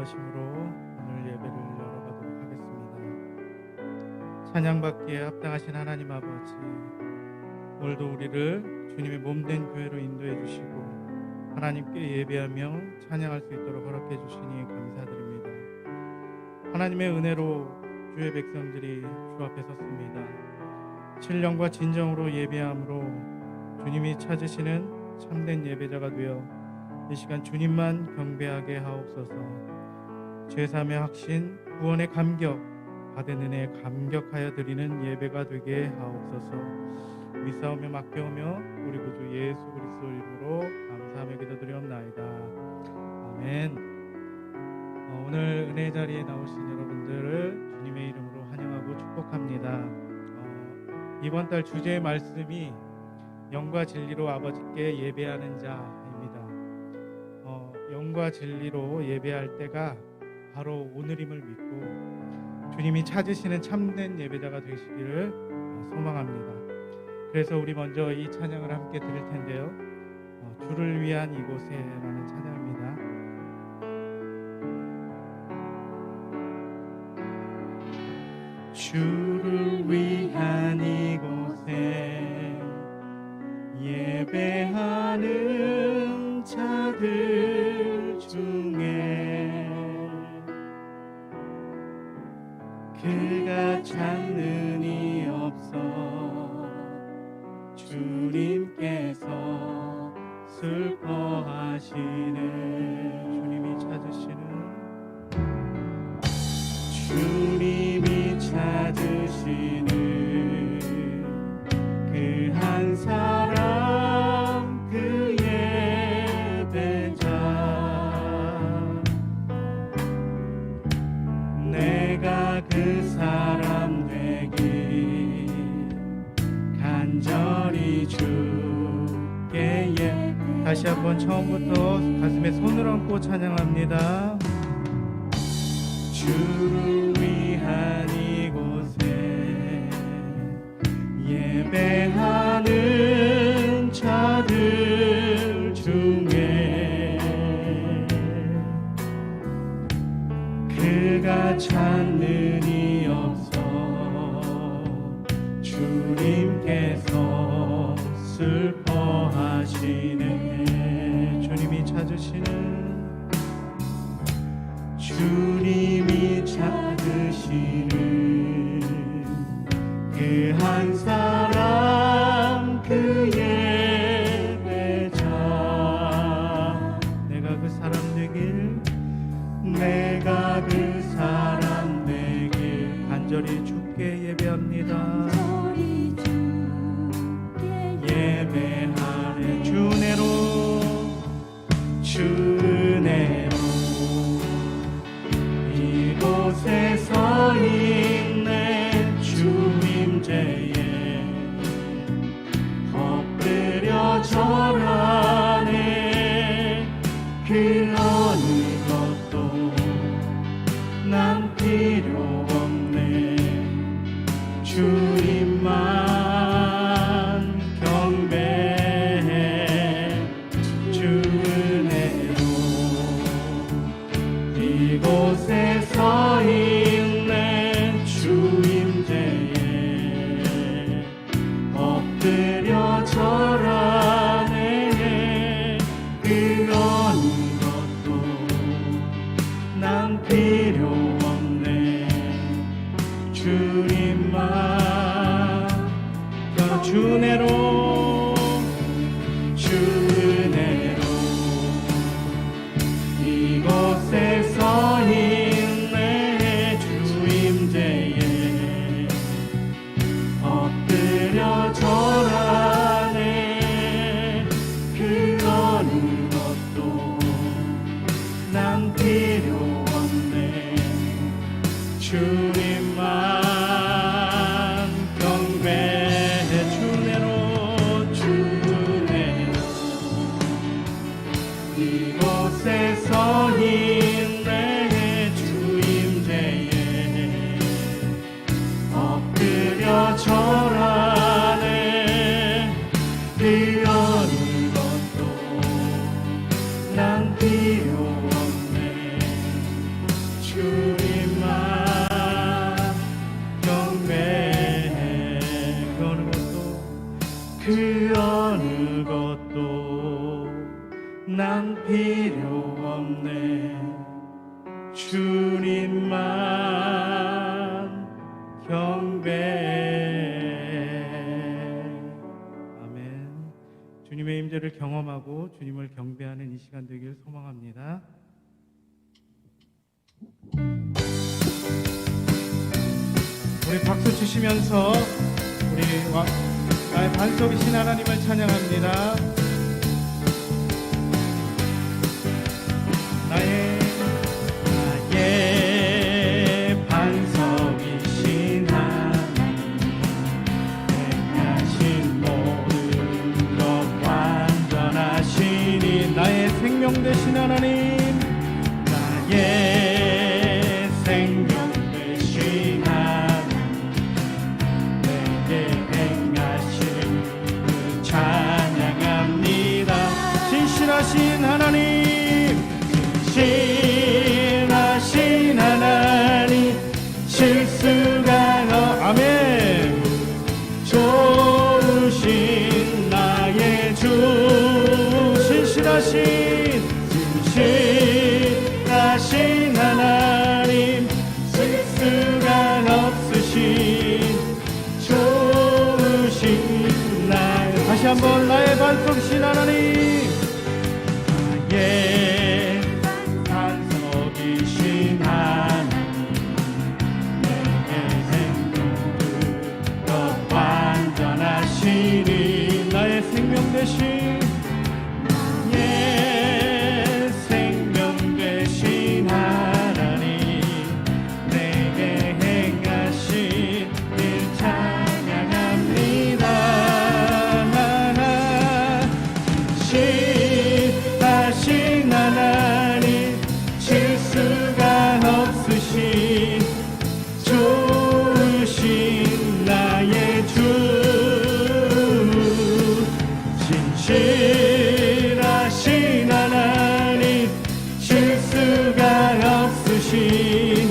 인도하심으로 오늘 예배를 열어가도록 하겠습니다. 찬양받기에 합당하신 하나님 아버지, 오늘도 우리를 주님의 몸된 교회로 인도해 주시고 하나님께 예배하며 찬양할 수 있도록 허락해 주시니 감사드립니다. 하나님의 은혜로 주의 백성들이 주 앞에 섰습니다. 신령과 진정으로 예배함으로 주님이 찾으시는 참된 예배자가 되어 이 시간 주님만 경배하게 하옵소서. 죄사함의 확신, 구원의 감격, 받은 은혜에 감격하여 드리는 예배가 되게 하옵소서. 믿사오며 맡겨오며 우리 구주 예수 그리스도 이름으로 감사하며 기도드리옵나이다. 아멘. 오늘 은혜 자리에 나오신 여러분들을 주님의 이름으로 환영하고 축복합니다. 이번 달 주제의 말씀이 영과 진리로 아버지께 예배하는 자입니다. 영과 진리로 예배할 때가 바로 오늘임을 믿고 주님이 찾으시는 참된 예배자가 되시기를 소망합니다. 그래서 우리 먼저 이 찬양을 함께 드릴 텐데요. 주를 위한 이곳에 라는 찬양입니다. 주를 위한 이곳에 예배하는 자들 중에 그가 찾는 이 없어 주님께서 슬퍼하시네. 주님이 찾으시는 그 한 사람, 그 예배자, 내가 그 사람 되길 간절히 주께 다시 한번 처음부터 가슴에 손을 얹고 찬양합니다. 주를 위한 이곳에 예배하는 자들 중에 그가 찾는 이 없어 주님께서 슬퍼하시네. 주님이 찾으시는 그 한 사람, 그 예배자, 내가 그 사람 되길 간절히 주께 예배합니다. 예배하네. 주은혜로 이곳에 서 있네. 주임제에 엎드려 절하네. 그 어느 것도 난 필요 없네. 주님만 경배해. 주은혜로 이곳에 서 있네. 주임제에 엎드려 절하네. 그 어느 것도 난 필요 없네. 주님만 주은혜로 이곳에 서 있네. 주임제에 엎드려 절하네. 그 어느 것도 난 필요 없네. 주님만 경배해. 주은혜로 이곳에 서 있네. 주임제에 엎드려 절하네. 그 어느 것도 난 필요 없네. 주님만 경배해. 아멘. 주님의 임재를 경험하고 주님을 경배하는 이 시간 되길 소망합니다. 우리 박수 치시면서 우리 나의 반석이신 하나님을 찬양합니다. 나의 반석이신 하나님, 행하신 모든 것 완전하시니. 나의 생명 되신 하나님, 나의 생명 되신 하나님, 내게 행하신 그 찬양합니다. 신실하신 하나님, 신실하신 하나님, 실수가 아멘. 좋으신 나의 주, 신실하신 하나님, 실수가 없으신 좋으신 나의, 다시 한번 나의 반석이신 하나님, 나의 반석이신 하나님, 내게 행동을 더 완전하시니. 나의 생명 되신, 나의 생명 되신 하나님, 내게 행하신 일 찬양합니다. 신실하신 하나님, 실수가 없으신 좋으신 나의 주, 신실하신 하나님, 실수가 없으신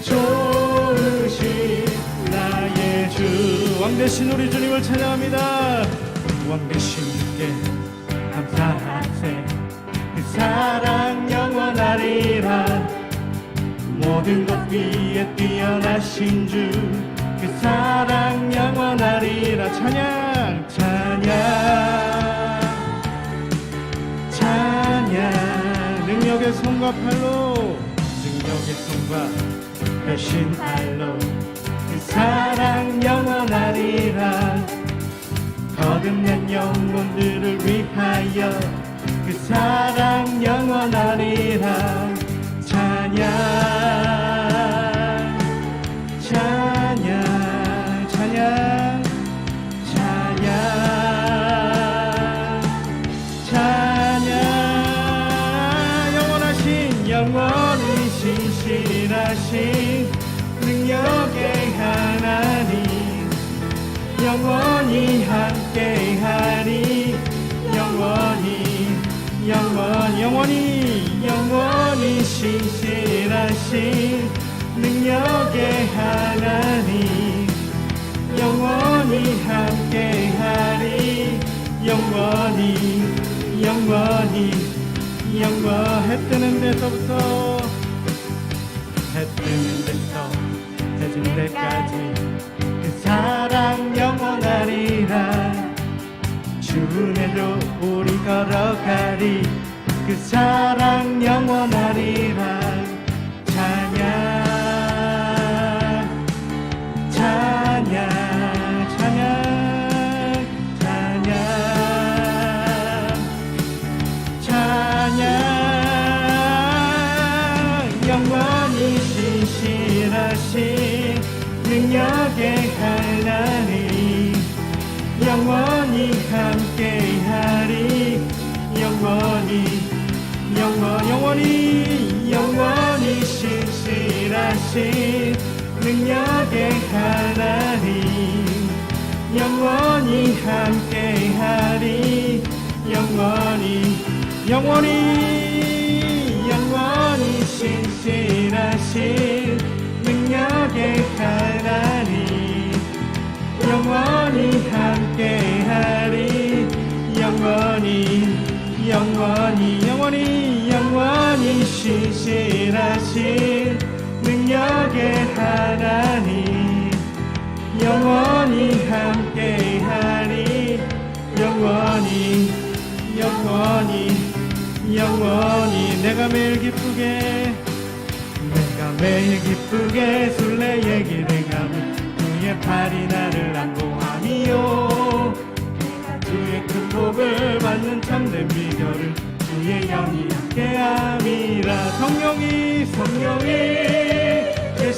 좋으신 나의 주. 왕되신 우리 주님을 찬양합니다. 왕되신 주께 감사하세. 그 사랑 영원하리라. 모든 것 위에 뛰어나신 주, 그 사랑 영원하리라. 찬양, 찬양, 찬양. 능력의 손과 팔로, 능력의 손과 펴신 팔로, 그 사랑 영원하리라. 거듭난 영혼들을 위하여 그 사랑 영원하리라. 찬양, 찬양, 찬양, 찬양, 찬양. 영원히 신실하신 능력의 하나님, 영원히 함께하리. 영원히 신실하신 능력의 하나님, 영원히 함께하리. 해 뜨는 데서부터 해 뜨는 데서 해질 때까지 그 사랑 영원하리라. 주내로 우리 걸어가리. 그 사랑 영원하리라. 찬양, 찬양, 찬양, 찬양, 찬양. 영원히 신실하신 능력의 하나님, 영원히 함께하리. 영원히 신실하신 능력의 하나님, 영원히 함께하리. 영원히 신실하신 능력의 하나님, 영원히 함께하리. 영원히 신실하신 전능하신 능력의 하나님 영원히 함께하리 영원히 영원히 영원히 내가 매일 기쁘게 술래의 길을 가면 주의 팔이 나를 안보하니요 주의 큰 복을 받는 참된 비결을 주의 영이 함께함이라 성령이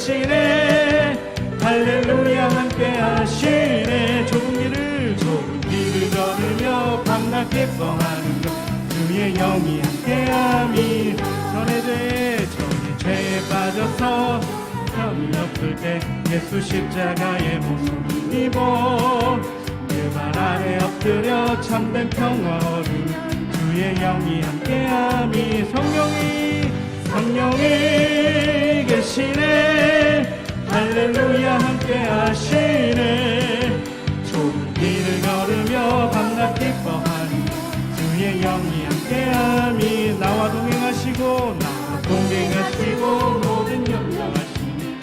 계시네 할렐루야 함께하시네 좁은 길을 걸으며 밤낮 기뻐하는 것 주의 영이 함께함이 전의 죄에 빠져서 흠이 없을 때 예수 십자가의 모습을 입어 그 발 아래 엎드려 참된 평화를 주의 영이 함께함이 성령이 계시네 할렐루야 함께하시네 좁은 길을 걸으며 밤낮 기뻐하는 주의 영이 함께함이 나와 동행하시고 모든 염려하시니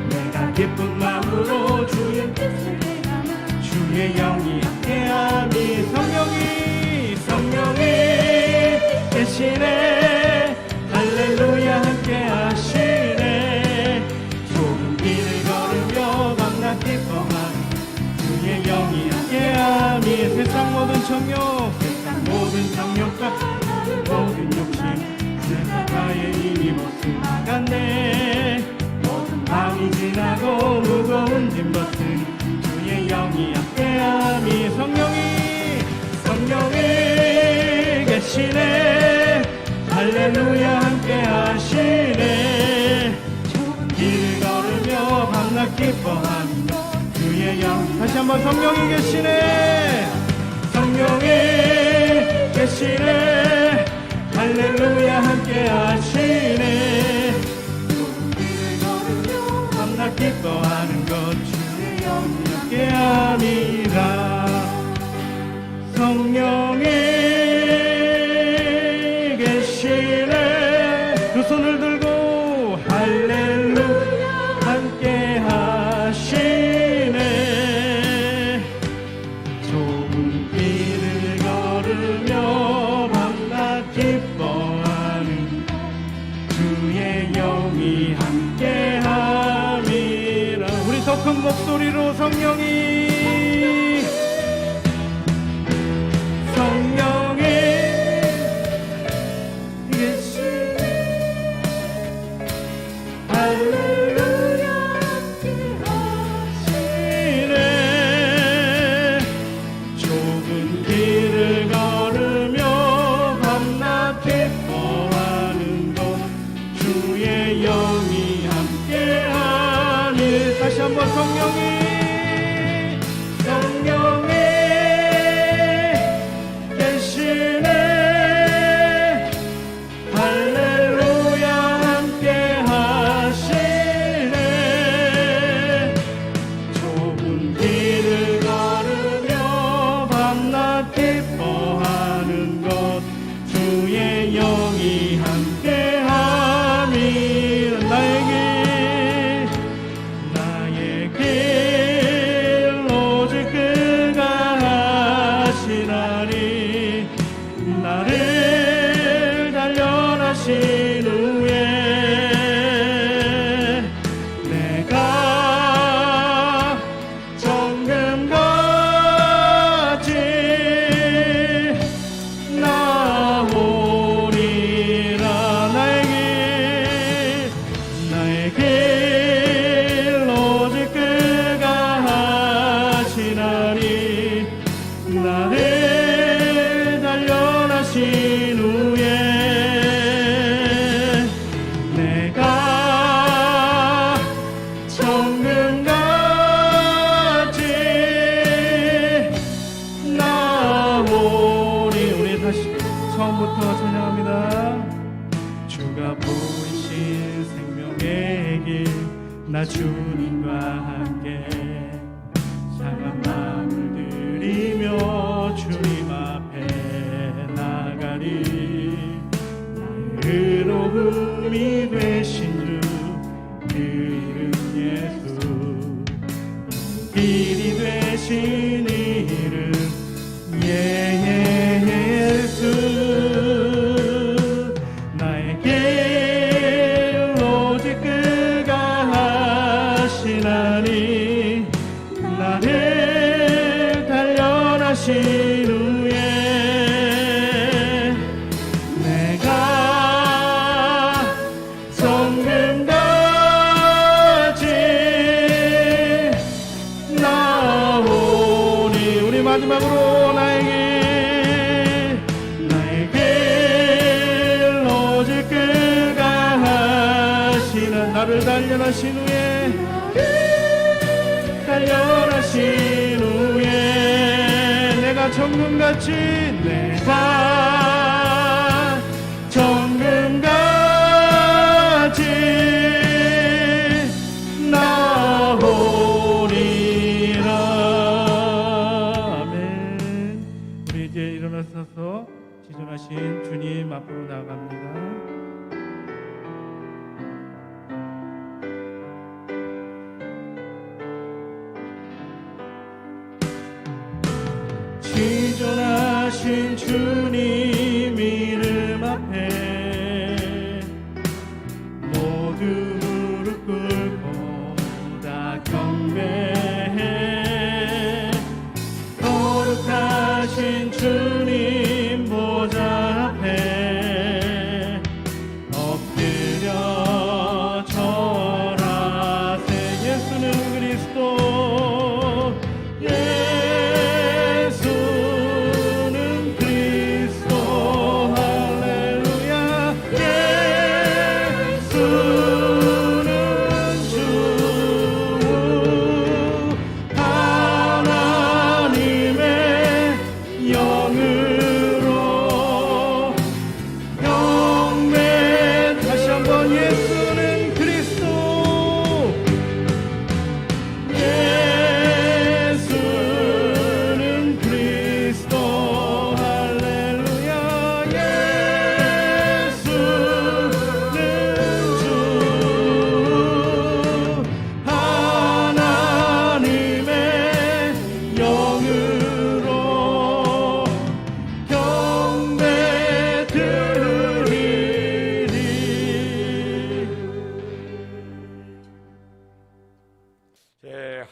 내가 기쁜 마음으로 주의 영이 함께함이 성령이 계시네 할렐루야 함께하시네 좁은 길을 걸으며 밤낮 기뻐하는 주의 영이 함께함이 세상 모든 정욕과 모든 욕심 세상가에 이미 못 나갔네 모든 밤이 지나고 무거운 짐 벗은 주의 영이 함께함이 성령이 계시네 할렐루야 함께하시네 좁은 길을 걸으며 밤낮 기뻐하는 주의 영 다시 한번 성령이 계시네 할렐루야 함께하시네 좁은 길을 걸으며 밤낮 기뻐하는 것 주의 영이 함께함이라 성령이 계시네 두 손을 들고 할렐루야 함께하시네 좁은 길을 걸으며 밤낮 기뻐하는 주의 영이 함께함이라 우리 더 큰 목소리로 성령이 계시네 할렐루야 함께하시네 좁은 길을 걸으며 밤낮 기뻐하는 것 주의 영이 함께하니 다시 한번 성령이 계시네 할렐루야 함께하시네 좁은 길을 걸으며 밤낮 기뻐하는 것 주의 영이 함께함이 나의 길 오직 그가 하시나니 나를 단련하신 후에 내가 정금같이 나오리라 나의 길 오직 그가 하시나니 나를 단련하신 후에 내가 정금같이 나오리 우리 다시 처음부터 찬양합니다 주가 보이신 생명의 길 나 주님과 함께 상한 마음을 들이며 주님 앞에 나가리 의로움이 되신 주 그 이름 예수 길이 되신 이름 예수 나에게 오직 그가 하시나니 나를 단련하신 후에 내가 성금같이 나오니 우리 마지막으로 나에게 오직 그가 하시는 나를 단련하신 후에 내가 정금같이 내가 정금같이 나오리라. 아멘. 우리 이제 일어나서서 지존하신 주님 앞으로 나아갑니다. 지존하신 주님 이름 앞에 모두 무릎 꿇고 다 경배해 거룩하신 주님 보좌 앞에 엎드려 절하세. 예수는 그리스도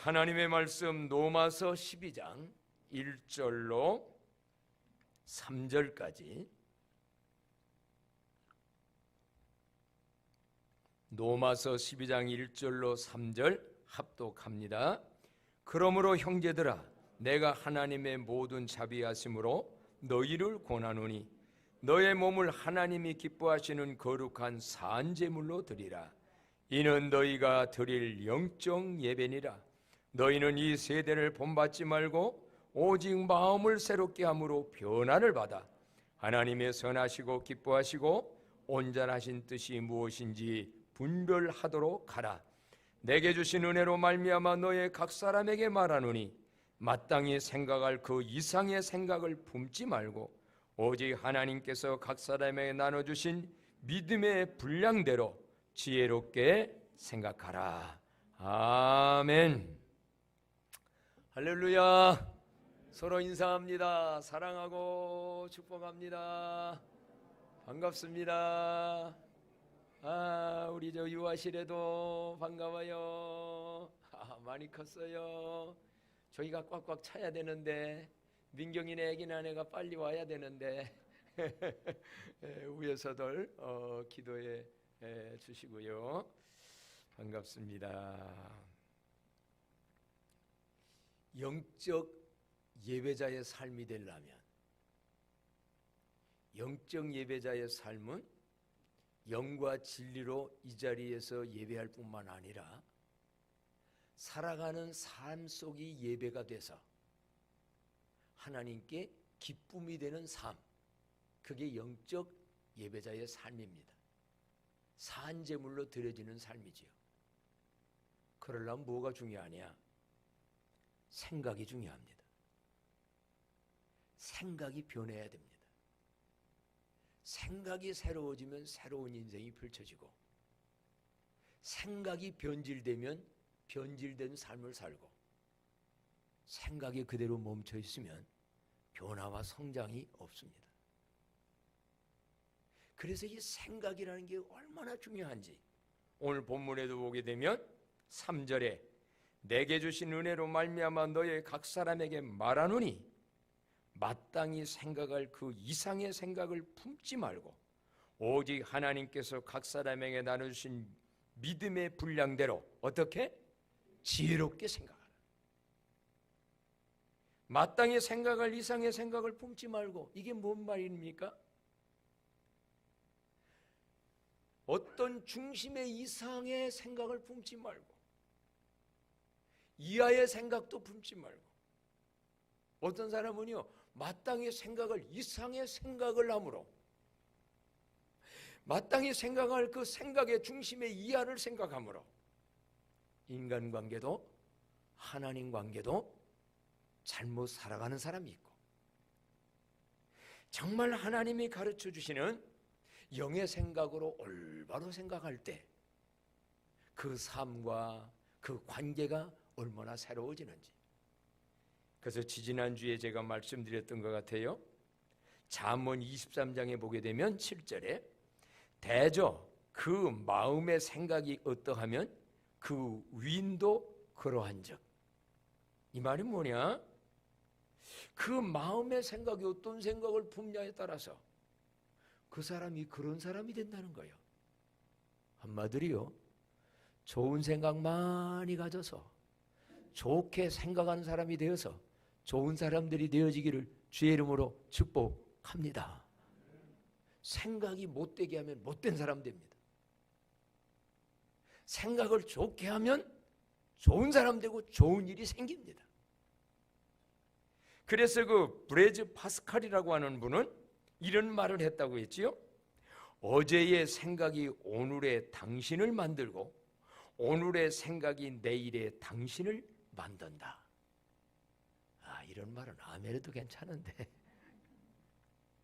하나님의 말씀 로마서 12장 1절로 3절까지 로마서 12장 1절로 3절 합독합니다. 그러므로 형제들아 내가 하나님의 모든 자비하심으로 너희를 권하노니 너의 몸을 하나님이 기뻐하시는 거룩한 산제물로 드리라. 이는 너희가 드릴 영적 예배니라. 너희는 이 세대를 본받지 말고 오직 마음을 새롭게 함으로 변화를 받아 하나님의 선하시고 기뻐하시고 온전하신 뜻이 무엇인지 분별하도록 하라. 내게 주신 은혜로 말미암아 너의 각 사람에게 말하노니 마땅히 생각할 그 이상의 생각을 품지 말고 오직 하나님께서 각 사람에게 나눠주신 믿음의 분량대로 지혜롭게 생각하라. 아멘. 할렐루야. 서로 인사합니다. 사랑하고 축복합니다. 반갑습니다. 우리 저 유아실에도 반가워요. 많이 컸어요. 저희가 꽉꽉 차야 되는데 민경이네 애기나 애가 빨리 와야 되는데 위에서들 기도해 주시고요. 반갑습니다. 영적 예배자의 삶이 되려면 영적 예배자의 삶은 영과 진리로 이 자리에서 예배할 뿐만 아니라 살아가는 삶 속이 예배가 돼서 하나님께 기쁨이 되는 삶, 그게 영적 예배자의 삶입니다. 산제물로 드려지는 삶이지요. 그러려면 뭐가 중요하냐? 생각이 중요합니다. 생각이 변해야 됩니다. 생각이 새로워지면 새로운 인생이 펼쳐지고, 생각이 변질되면 변질된 삶을 살고, 생각이 그대로 멈춰 있으면 변화와 성장이 없습니다. 그래서 이 생각이라는 게 얼마나 중요한지 오늘 본문에도 보게 되면 3절에 내게 주신 은혜로 말미암아 너의 각 사람에게 말하노니 마땅히 생각할 그 이상의 생각을 품지 말고 오직 하나님께서 각 사람에게 나누신 믿음의 분량대로 어떻게? 지혜롭게 생각하라. 마땅히 생각할 이상의 생각을 품지 말고, 이게 뭔 말입니까? 어떤 중심의 이상의 생각을 품지 말고 이하의 생각도 품지 말고, 어떤 사람은요 마땅히 생각을 이상의 생각을 함으로 마땅히 생각할 그 생각의 중심의 이하를 생각함으로 인간관계도 하나님 관계도 잘못 살아가는 사람이 있고, 정말 하나님이 가르쳐 주시는 영의 생각으로 올바로 생각할 때 그 삶과 그 관계가 얼마나 새로워지는지. 그래서 지지난주에 제가 말씀드렸던 것 같아요. 잠언 23장에 보게 되면 7절에 대저 그 마음의 생각이 어떠하면 그 위인도 그러한즉, 이 말이 뭐냐? 그 마음의 생각이 어떤 생각을 품냐에 따라서 그 사람이 그런 사람이 된다는 거예요. 한마디로요, 좋은 생각 많이 가져서 좋게 생각하는 사람이 되어서 좋은 사람들이 되어지기를 주의 이름으로 축복합니다. 생각이 못되게 하면 못된 사람 됩니다. 생각을 좋게 하면 좋은 사람 되고 좋은 일이 생깁니다. 그래서 그 브레즈 파스칼이라고 하는 분은 이런 말을 했다고 했지요. 어제의 생각이 오늘의 당신을 만들고 오늘의 생각이 내일의 당신을 만든다. 이런 말은 아멘해도 괜찮은데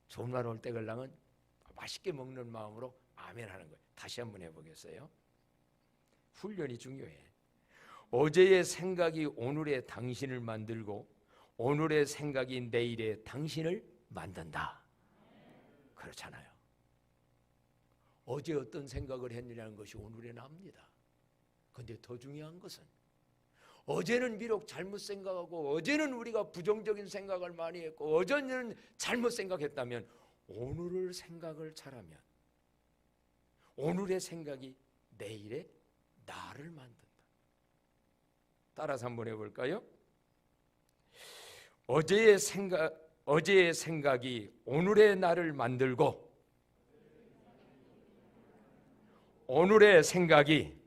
좋은 말 올 때 걸랑은 맛있게 먹는 마음으로 아멘 하는 거예요. 다시 한번 해보겠어요. 훈련이 중요해. 어제의 생각이 오늘의 당신을 만들고 오늘의 생각이 내일의 당신을 만든다. 그렇잖아요. 어제 어떤 생각을 했느냐는 것이 오늘에 납니다. 그런데 더 중요한 것은 어제는 비록 잘못 생각하고 어제는 우리가 부정적인 생각을 많이 했고 어제는 잘못 생각했다면 오늘을 생각을 잘하면 오늘의 생각이 내일의 나를 만든다. 따라서 한번 해볼까요? 어제의 생각이 오늘의 나를 만들고 오늘의 생각이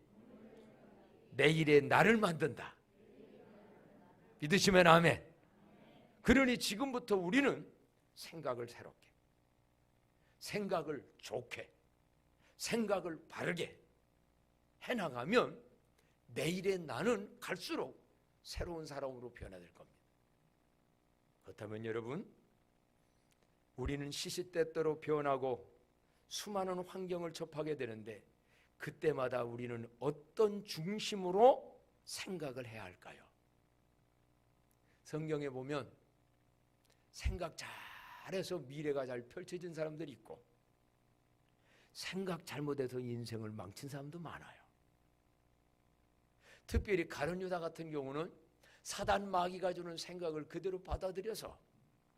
내일의 나를 만든다. 믿으시면 아멘. 그러니 지금부터 우리는 생각을 새롭게, 생각을 좋게, 생각을 바르게 해나가면 내일의 나는 갈수록 새로운 사람으로 변화될 겁니다. 그렇다면 여러분, 우리는 시시때때로 변하고 수많은 환경을 접하게 되는데 그때마다 우리는 어떤 중심으로 생각을 해야 할까요? 성경에 보면 생각 잘해서 미래가 잘 펼쳐진 사람들이 있고 생각 잘못해서 인생을 망친 사람도 많아요. 특별히 가룟 유다 같은 경우는 사단 마귀가 주는 생각을 그대로 받아들여서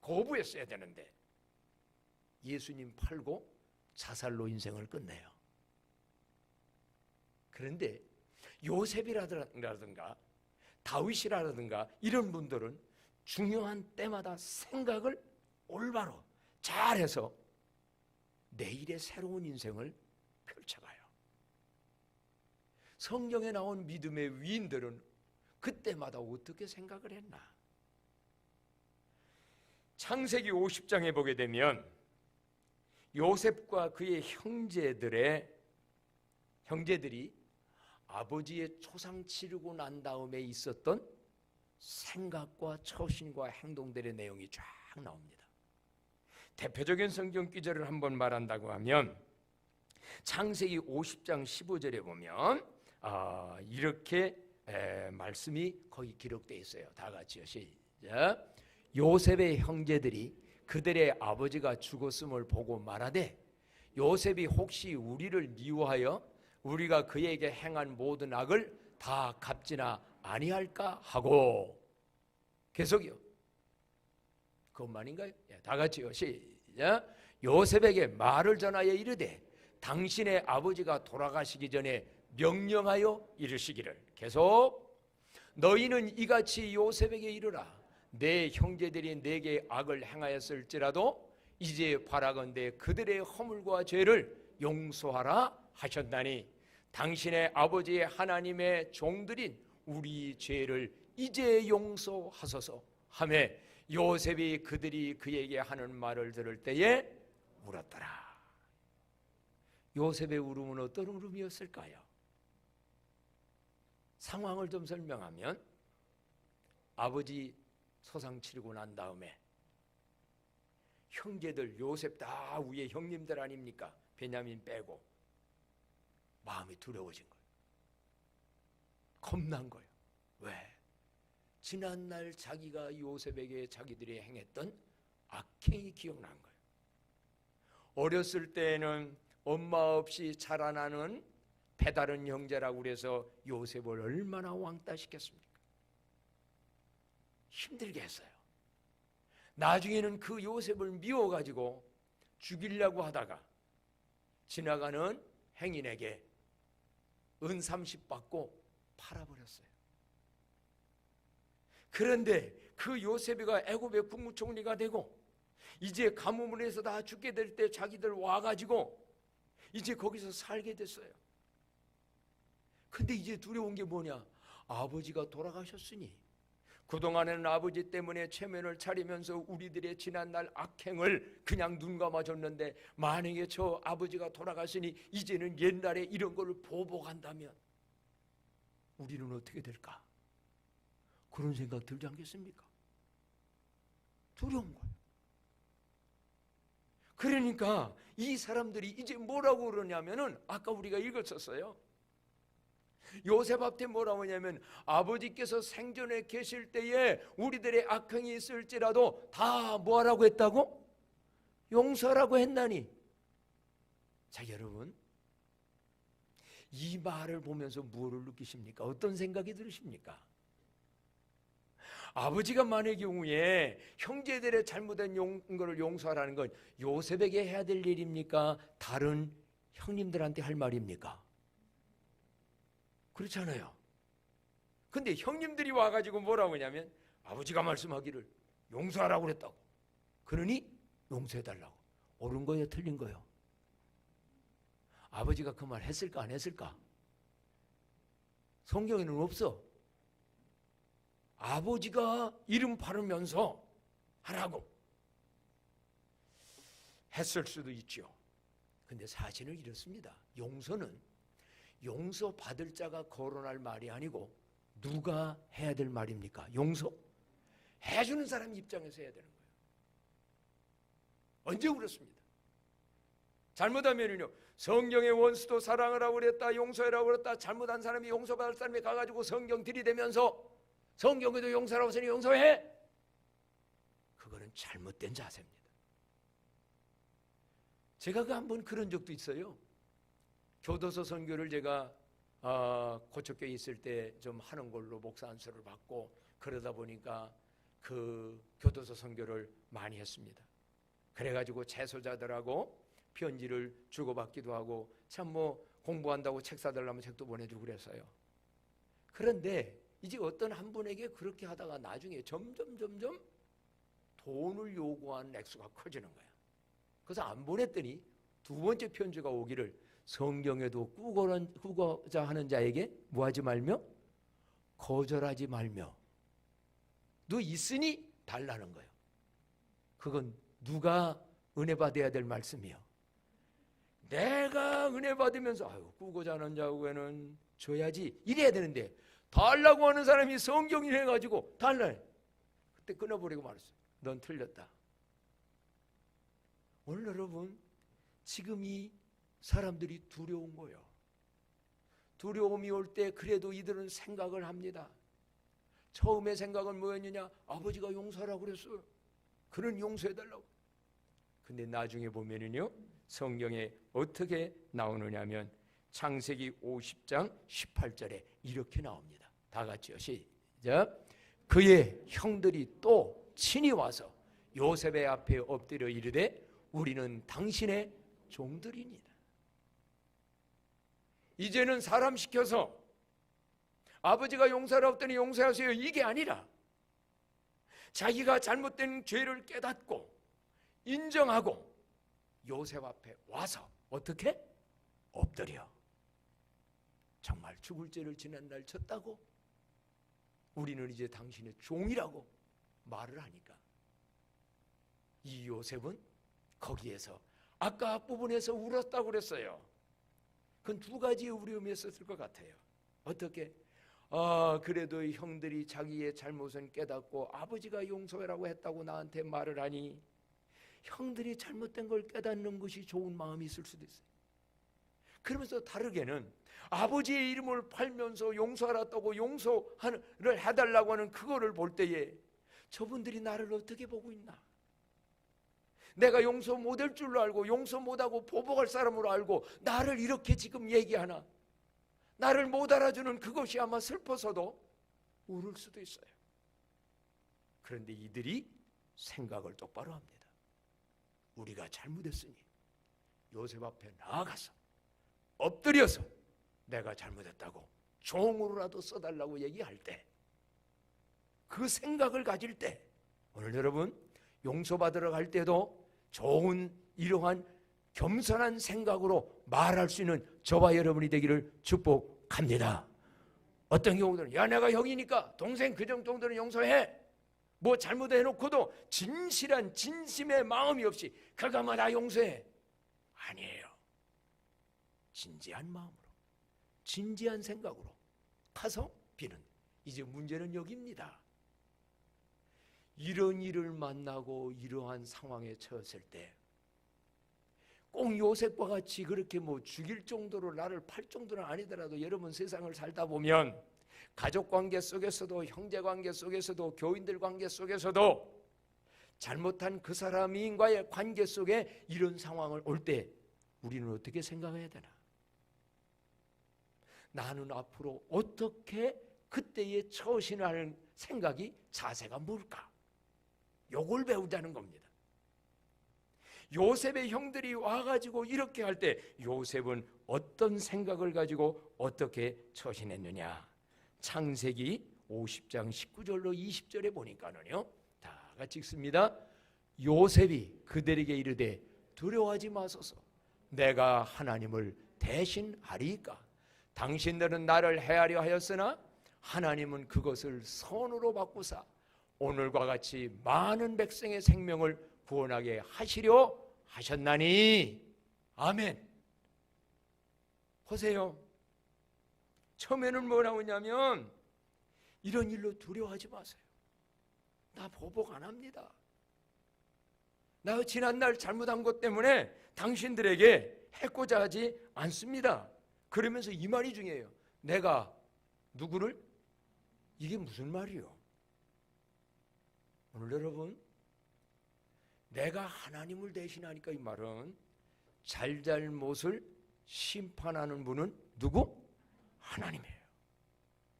거부했어야 되는데 예수님 팔고 자살로 인생을 끝내요. 그런데 요셉이라든가 다윗이라든가 이런 분들은 중요한 때마다 생각을 올바로 잘해서 내일의 새로운 인생을 펼쳐가요. 성경에 나온 믿음의 위인들은 그때마다 어떻게 생각을 했나? 창세기 50장에 보게 되면 요셉과 그의 형제들이 아버지의 초상 치르고 난 다음에 있었던 생각과 처신과 행동들의 내용이 쫙 나옵니다. 대표적인 성경 구절을 한번 말한다고 하면 창세기 50장 15절에 보면 이렇게 말씀이 거기 기록되어 있어요. 다 같이요. 시작. 요셉의 형제들이 그들의 아버지가 죽었음을 보고 말하되 요셉이 혹시 우리를 미워하여 우리가 그에게 행한 모든 악을 다 갚지나 아니할까 하고. 계속이요. 그것만인가요? 다 같이요. 시작. 요셉에게 말을 전하여 이르되 당신의 아버지가 돌아가시기 전에 명령하여 이르시기를. 계속. 너희는 이같이 요셉에게 이르라. 내 형제들이 내게 악을 행하였을지라도 이제 바라건대 그들의 허물과 죄를 용서하라 하셨나니 당신의 아버지의 하나님의 종들인 우리 죄를 이제 용서하소서 하며 요셉이 그들이 그에게 하는 말을 들을 때에 울었더라. 요셉의 울음은 어떤 울음이었을까요? 상황을 좀 설명하면 아버지 소상 치르고 난 다음에 형제들 요셉 다 위에 형님들 아닙니까? 베냐민 빼고 마음이 두려워진 거예요. 겁난 거예요. 왜? 지난날 자기가 요셉에게 자기들이 행했던 악행이 기억난 거예요. 어렸을 때는 엄마 없이 자라나는 배다른 형제라고 그래서 요셉을 얼마나 왕따시켰습니까? 힘들게 했어요. 나중에는 그 요셉을 미워가지고 죽이려고 하다가 지나가는 행인에게 은 30 받고 팔아버렸어요. 그런데 그 요셉이가 애굽의 국무총리가 되고 이제 가문에서 다 죽게 될 때 자기들 와가지고 이제 거기서 살게 됐어요. 근데 이제 두려운 게 뭐냐? 아버지가 돌아가셨으니 그동안에는 아버지 때문에 체면을 차리면서 우리들의 지난날 악행을 그냥 눈 감아줬는데 만약에 저 아버지가 돌아가시니 이제는 옛날에 이런 걸 보복한다면 우리는 어떻게 될까? 그런 생각 들지 않겠습니까? 두려운 거예요. 그러니까 이 사람들이 이제 뭐라고 그러냐면은 아까 우리가 읽었었어요. 요셉 앞에 뭐라고 하냐면 아버지께서 생전에 계실 때에 우리들의 악행이 있을지라도 다 뭐하라고 했다고? 용서하라고 했나니. 자, 여러분 이 말을 보면서 무엇을 느끼십니까? 어떤 생각이 들으십니까? 아버지가 만의 경우에 형제들의 잘못된 것을 용서하라는 건 요셉에게 해야 될 일입니까? 다른 형님들한테 할 말입니까? 그렇잖아요. 근데 형님들이 와가지고 뭐라고 하냐면 아버지가 말씀하기를 용서하라고 그랬다고. 그러니 용서해달라고. 옳은 거예요? 틀린 거예요? 아버지가 그 말 했을까 안 했을까? 성경에는 없어. 아버지가 이름 바르면서 하라고 했을 수도 있죠. 근데 사실은 이렇습니다. 용서는 용서받을 자가 거론할 말이 아니고 누가 해야 될 말입니까? 용서? 해주는 사람 입장에서 해야 되는 거예요. 언제 그렇습니다. 잘못하면요 성경의 원수도 사랑을 하고 그랬다, 용서해라고 그랬다. 잘못한 사람이 용서받을 사람이 가가지고 성경 들이대면서 성경에도 용서라고 했으니 용서해. 그거는 잘못된 자세입니다. 제가 한번 그런 적도 있어요. 교도소 선교를 제가 고척교에 있을 때 좀 하는 걸로 목사 안수를 받고 그러다 보니까 그 교도소 선교를 많이 했습니다. 그래가지고 재소자들하고 편지를 주고받기도 하고 참 뭐 공부한다고 책 사달라면 책도 보내주고 그랬어요. 그런데 이제 어떤 한 분에게 그렇게 하다가 나중에 점점 돈을 요구하는 액수가 커지는 거야. 그래서 안 보냈더니 두 번째 편지가 오기를 성경에도 꾸고자 하는 자에게 뭐하지 말며 거절하지 말며 너 있으니 달라는 거예요. 그건 누가 은혜 받아야 될 말씀이요. 내가 은혜 받으면서 꾸고자 하는 자에게는 줘야지 이래야 되는데 달라고 하는 사람이 성경을 해가지고 달라. 그때 끊어버리고 말았어요. 넌 틀렸다. 오늘 여러분, 지금 이 사람들이 두려운 거예요. 두려움이 올 때 그래도 이들은 생각을 합니다. 처음에 생각은 뭐였느냐? 아버지가 용서하라고 그랬어요. 그는 용서해달라고. 근데 나중에 보면은요, 성경에 어떻게 나오느냐면 창세기 50장 18절에 이렇게 나옵니다. 다 같이요, 시작. 그의 형들이 또 친히 와서 요셉의 앞에 엎드려 이르되 우리는 당신의 종들이니라. 이제는 사람 시켜서 아버지가 용서하라 했더니 용서하세요, 이게 아니라 자기가 잘못된 죄를 깨닫고 인정하고 요셉 앞에 와서 어떻게? 엎드려. 정말 죽을 죄를 지난 날 졌다고? 우리는 이제 당신의 종이라고 말을 하니까 이 요셉은 거기에서 아까 앞부분에서 울었다고 그랬어요. 그건 두 가지의 우려움이 있었을 것 같아요. 어떻게? 그래도 형들이 자기의 잘못은 깨닫고 아버지가 용서하라고 했다고 나한테 말을 하니 형들이 잘못된 걸 깨닫는 것이 좋은 마음이 있을 수도 있어요. 그러면서 다르게는 아버지의 이름을 팔면서 용서하라고 용서를 해달라고 하는 그거를 볼 때에 저분들이 나를 어떻게 보고 있나? 내가 용서 못할 줄로 알고 용서 못하고 보복할 사람으로 알고 나를 이렇게 지금 얘기하나? 나를 못 알아주는 그것이 아마 슬퍼서도 울을 수도 있어요. 그런데 이들이 생각을 똑바로 합니다. 우리가 잘못했으니 요셉 앞에 나아가서 엎드려서 내가 잘못했다고 종으로라도 써달라고 얘기할 때, 그 생각을 가질 때, 오늘 여러분 용서받으러 갈 때도 좋은 이러한 겸손한 생각으로 말할 수 있는 저와 여러분이 되기를 축복합니다. 어떤 경우들은 야 내가 형이니까 동생 그 정도는 용서해, 뭐 잘못해놓고도 진실한 진심의 마음이 없이 그가 뭐 다 용서해. 아니에요. 진지한 마음으로 진지한 생각으로 가서 비는. 이제 문제는 여기입니다. 이런 일을 만나고 이러한 상황에 처했을 때 꼭 요셉과 같이 그렇게 뭐 죽일 정도로 나를 팔 정도는 아니더라도 여러분 세상을 살다 보면 가족관계 속에서도 형제관계 속에서도 교인들 관계 속에서도 잘못한 그 사람과의 관계 속에 이런 상황을 올 때 우리는 어떻게 생각해야 되나? 나는 앞으로 어떻게 그때에 처신을 하는 생각이 자세가 뭘까? 요걸 배우자는 겁니다. 요셉의 형들이 와가지고 이렇게 할 때 요셉은 어떤 생각을 가지고 어떻게 처신했느냐? 창세기 50장 19절로 20절에 보니까는요, 다 같이 읽습니다. 요셉이 그들에게 이르되 두려워하지 마소서. 내가 하나님을 대신하리이까. 당신들은 나를 해하려 하였으나 하나님은 그것을 선으로 바꾸사 오늘과 같이 많은 백성의 생명을 구원하게 하시려 하셨나니. 아멘. 보세요. 처음에는 뭐 나오냐면 이런 일로 두려워하지 마세요. 나 보복 안 합니다. 나 지난날 잘못한 것 때문에 당신들에게 해코자 하지 않습니다. 그러면서 이 말이 중요해요. 내가 누구를? 이게 무슨 말이요? 오늘 여러분, 내가 하나님을 대신하니까 이 말은 잘잘못을 심판하는 분은 누구? 하나님이에요.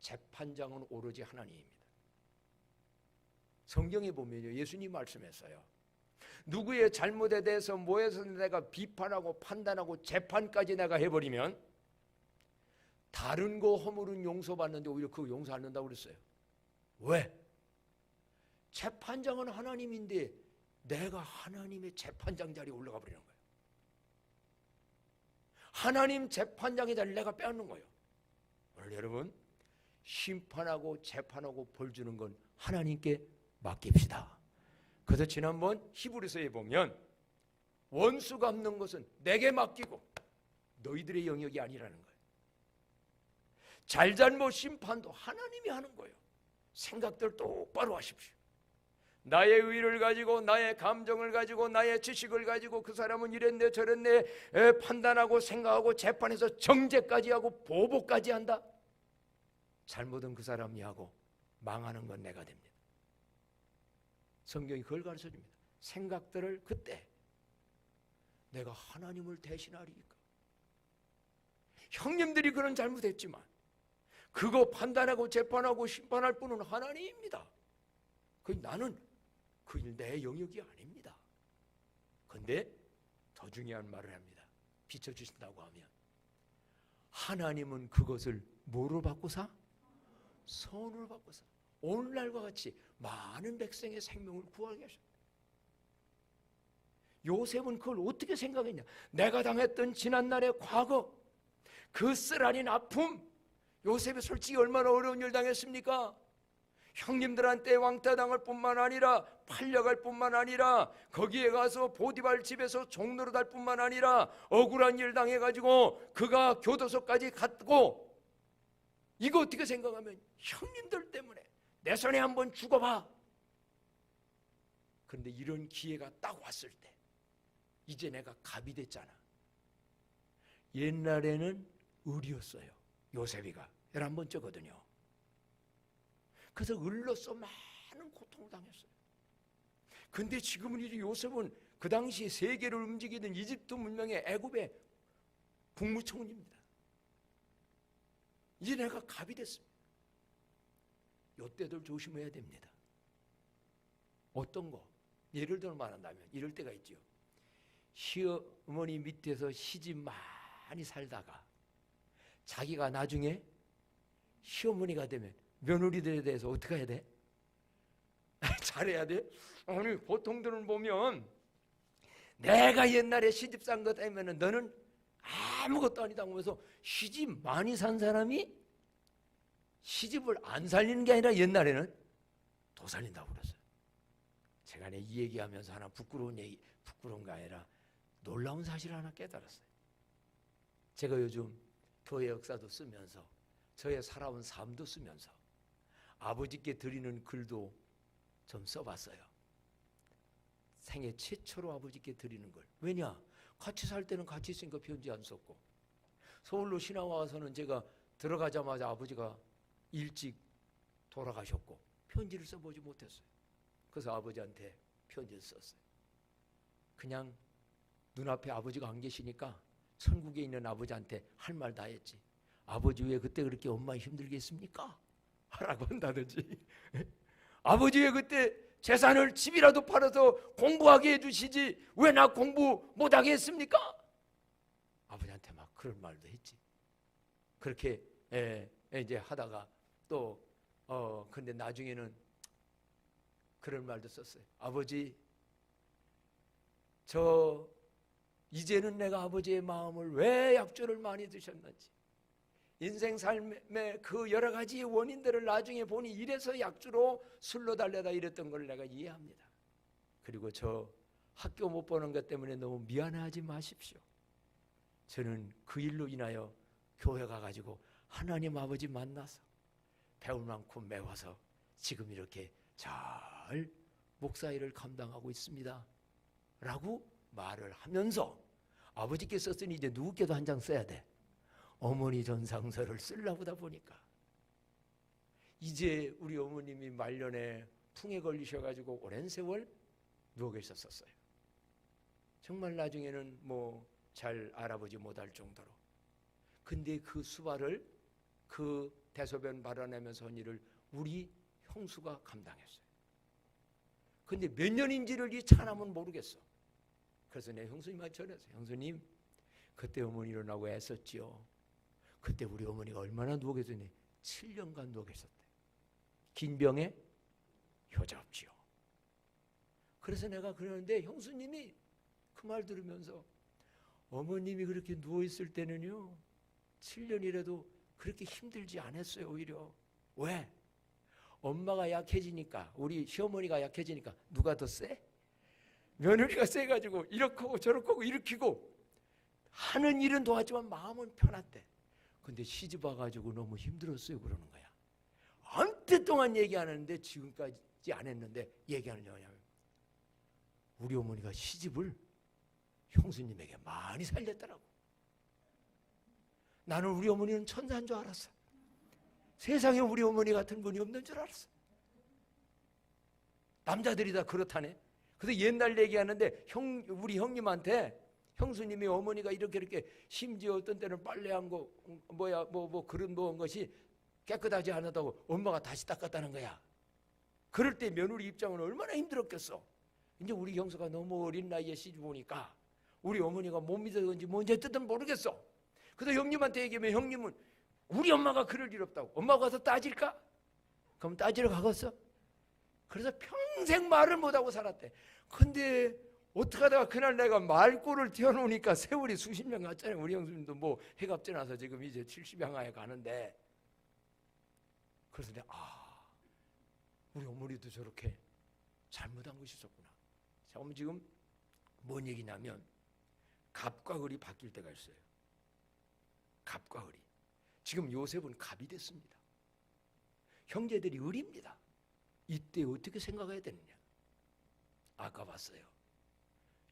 재판장은 오로지 하나님입니다. 성경에 보면요, 예수님 말씀했어요. 누구의 잘못에 대해서 뭐해서 내가 비판하고 판단하고 재판까지 내가 해버리면 다른 거 허물은 용서받는데 오히려 그거 용서 안 한다고 그랬어요. 왜? 재판장은 하나님인데 내가 하나님의 재판장 자리에 올라가 버리는 거예요. 하나님 재판장의 자리를 내가 빼앗는 거예요. 오늘 여러분, 심판하고 재판하고 벌 주는 건 하나님께 맡깁시다. 그래서 지난번 히브리서에 보면 원수 갚는 것은 내게 맡기고 너희들의 영역이 아니라는 거예요. 잘잘못 심판도 하나님이 하는 거예요. 생각들 똑바로 하십시오. 나의 의를 가지고 나의 감정을 가지고 나의 지식을 가지고 그 사람은 이랬네 저랬네 판단하고 생각하고 재판에서 정죄까지 하고 보복까지 한다. 잘못은 그 사람이 하고 망하는 건 내가 됩니다. 성경이 그걸 가르쳐줍니다. 생각들을 그때 내가 하나님을 대신하리까. 형님들이 그런 잘못했지만 그거 판단하고 재판하고 심판할 분은 하나님입니다. 나는 그 일 내 영역이 아닙니다. 그런데 더 중요한 말을 합니다. 비춰주신다고 하면 하나님은 그것을 뭐로 바꾸사? 선으로 바꾸사. 오늘날과 같이 많은 백성의 생명을 구하게 하셨다. 요셉은 그걸 어떻게 생각했냐? 내가 당했던 지난날의 과거, 그 쓰라린 아픔, 요셉이 솔직히 얼마나 어려운 일 당했습니까? 형님들한테 왕따 당할 뿐만 아니라 팔려갈 뿐만 아니라 거기에 가서 보디발 집에서 종로로 달 뿐만 아니라 억울한 일 당해가지고 그가 교도소까지 갔고, 이거 어떻게 생각하면 형님들 때문에 내 손에 한번 죽어봐. 그런데 이런 기회가 딱 왔을 때 이제 내가 갑이 됐잖아. 옛날에는 을이었어요. 요셉이가 11번째거든요. 그래서 을로서 많은 고통을 당했어요. 근데 지금은 이제 요셉은 그 당시 세계를 움직이던 이집트 문명의 애굽의 국무총리입니다. 이제 내가 갑이 됐습니다. 요때들 조심해야 됩니다. 어떤 거? 예를 들어 말한다면 이럴 때가 있죠. 시어머니 밑에서 시집 많이 살다가 자기가 나중에 시어머니가 되면 며느리들에 대해서 어떻게 해야 돼? 잘해야 돼? 아니 보통들은 보면 내가 옛날에 시집 산 것 때문에 너는 아무것도 아니다 하면서 시집 많이 산 사람이 시집을 안 살리는 게 아니라 옛날에는 더 살린다고 그랬어요. 제가 이 얘기하면서 하나 부끄러운 거 아니라 놀라운 사실을 하나 깨달았어요. 제가 요즘 교회 역사도 쓰면서 저의 살아온 삶도 쓰면서 아버지께 드리는 글도 좀 써봤어요. 생애 최초로 아버지께 드리는 글. 왜냐? 같이 살 때는 같이 있으니까 편지 안 썼고, 서울로 신앙 와서는 제가 들어가자마자 아버지가 일찍 돌아가셨고 편지를 써보지 못했어요. 그래서 아버지한테 편지를 썼어요. 그냥 눈앞에 아버지가 안 계시니까 천국에 있는 아버지한테 할 말 다 했지. 아버지 왜 그때 그렇게 엄마 힘들게 했습니까? 라고 한다든지 아버지 왜 그때 재산을 집이라도 팔아서 공부하게 해주시지 왜 나 공부 못하게 했습니까? 아버지한테 막 그런 말도 했지. 그렇게 이제 하다가 또 근데 나중에는 그런 말도 썼어요. 아버지, 저 이제는 내가 아버지의 마음을 왜 약조를 많이 드셨는지, 인생 삶의 그 여러 가지 원인들을 나중에 보니 이래서 약주로 술로 달려다 이랬던 걸 내가 이해합니다. 그리고 저 학교 못 보는 것 때문에 너무 미안해하지 마십시오. 저는 그 일로 인하여 교회 가가지고 하나님 아버지 만나서 배울 만큼 배워서 지금 이렇게 잘 목사 일을 감당하고 있습니다 라고 말을 하면서, 아버지께 썼으니 이제 누구께도 한 장 써야 돼. 어머니 전상서를 쓰려보다 보니까 이제 우리 어머님이 말년에 풍에 걸리셔가지고 오랜 세월 누워 계셨었어요. 정말 나중에는 뭐 잘 알아보지 못할 정도로. 근데 그 수발을, 그 대소변 발라내면서 한 일을 우리 형수가 감당했어요. 근데 몇 년인지를 이 차남은 모르겠어. 그래서 내 형수님한테 전했어요. 형수님, 그때 어머니 일어나고 애썼지요. 그때 우리 어머니가 얼마나 누워 계셨니? 7년간 누워 계셨대. 긴 병에 효자 없지요. 그래서 내가 그러는데 형수님이 그 말 들으면서 어머님이 그렇게 누워있을 때는요 7년이라도 그렇게 힘들지 않았어요. 오히려. 왜? 엄마가 약해지니까, 우리 시어머니가 약해지니까 누가 더 세? 며느리가 세가지고 이렇게 하고 저렇게 하고 일으키고 하는 일은 도왔지만 마음은 편했대. 근데 시집 와가지고 너무 힘들었어요 그러는 거야. 한때 동안 얘기하는데 지금까지 안 했는데 얘기하는 뭐냐면 우리 어머니가 시집을 형수님에게 많이 살렸더라고. 나는 우리 어머니는 천사인 줄 알았어. 세상에 우리 어머니 같은 분이 없는 줄 알았어. 남자들이 다 그렇다네. 그래서 옛날 얘기하는데 우리 형님한테 형수님이 어머니가 이렇게 심지어 어떤 때는 빨래한 거 그런 것이 깨끗하지 않았다고 엄마가 다시 닦았다는 거야. 그럴 때 며느리 입장은 얼마나 힘들었겠어. 이제 우리 형수가 너무 어린 나이에 시집 오니까 우리 어머니가 못 믿었는지 뭔지 뜻은 모르겠어. 그래서 형님한테 얘기하면 형님은 우리 엄마가 그럴 일 없다고. 엄마가 가서 따질까? 그럼 따지러 가겠어? 그래서 평생 말을 못하고 살았대. 근데 어떻게 하다가 그날 내가 말꼬를 튀어놓으니까 세월이 수십 년 갔잖아요. 우리 형수님도 뭐 해갑 지나서 지금 이제 70향하에 가는데, 그래서 내가 우리 어머니도 저렇게 잘못한 것이 있었구나. 자, 그럼 지금 뭔 얘기냐면 갑과 을이 바뀔 때가 있어요. 갑과 을이. 지금 요셉은 갑이 됐습니다. 형제들이 을입니다. 이때 어떻게 생각해야 되느냐? 아까 봤어요.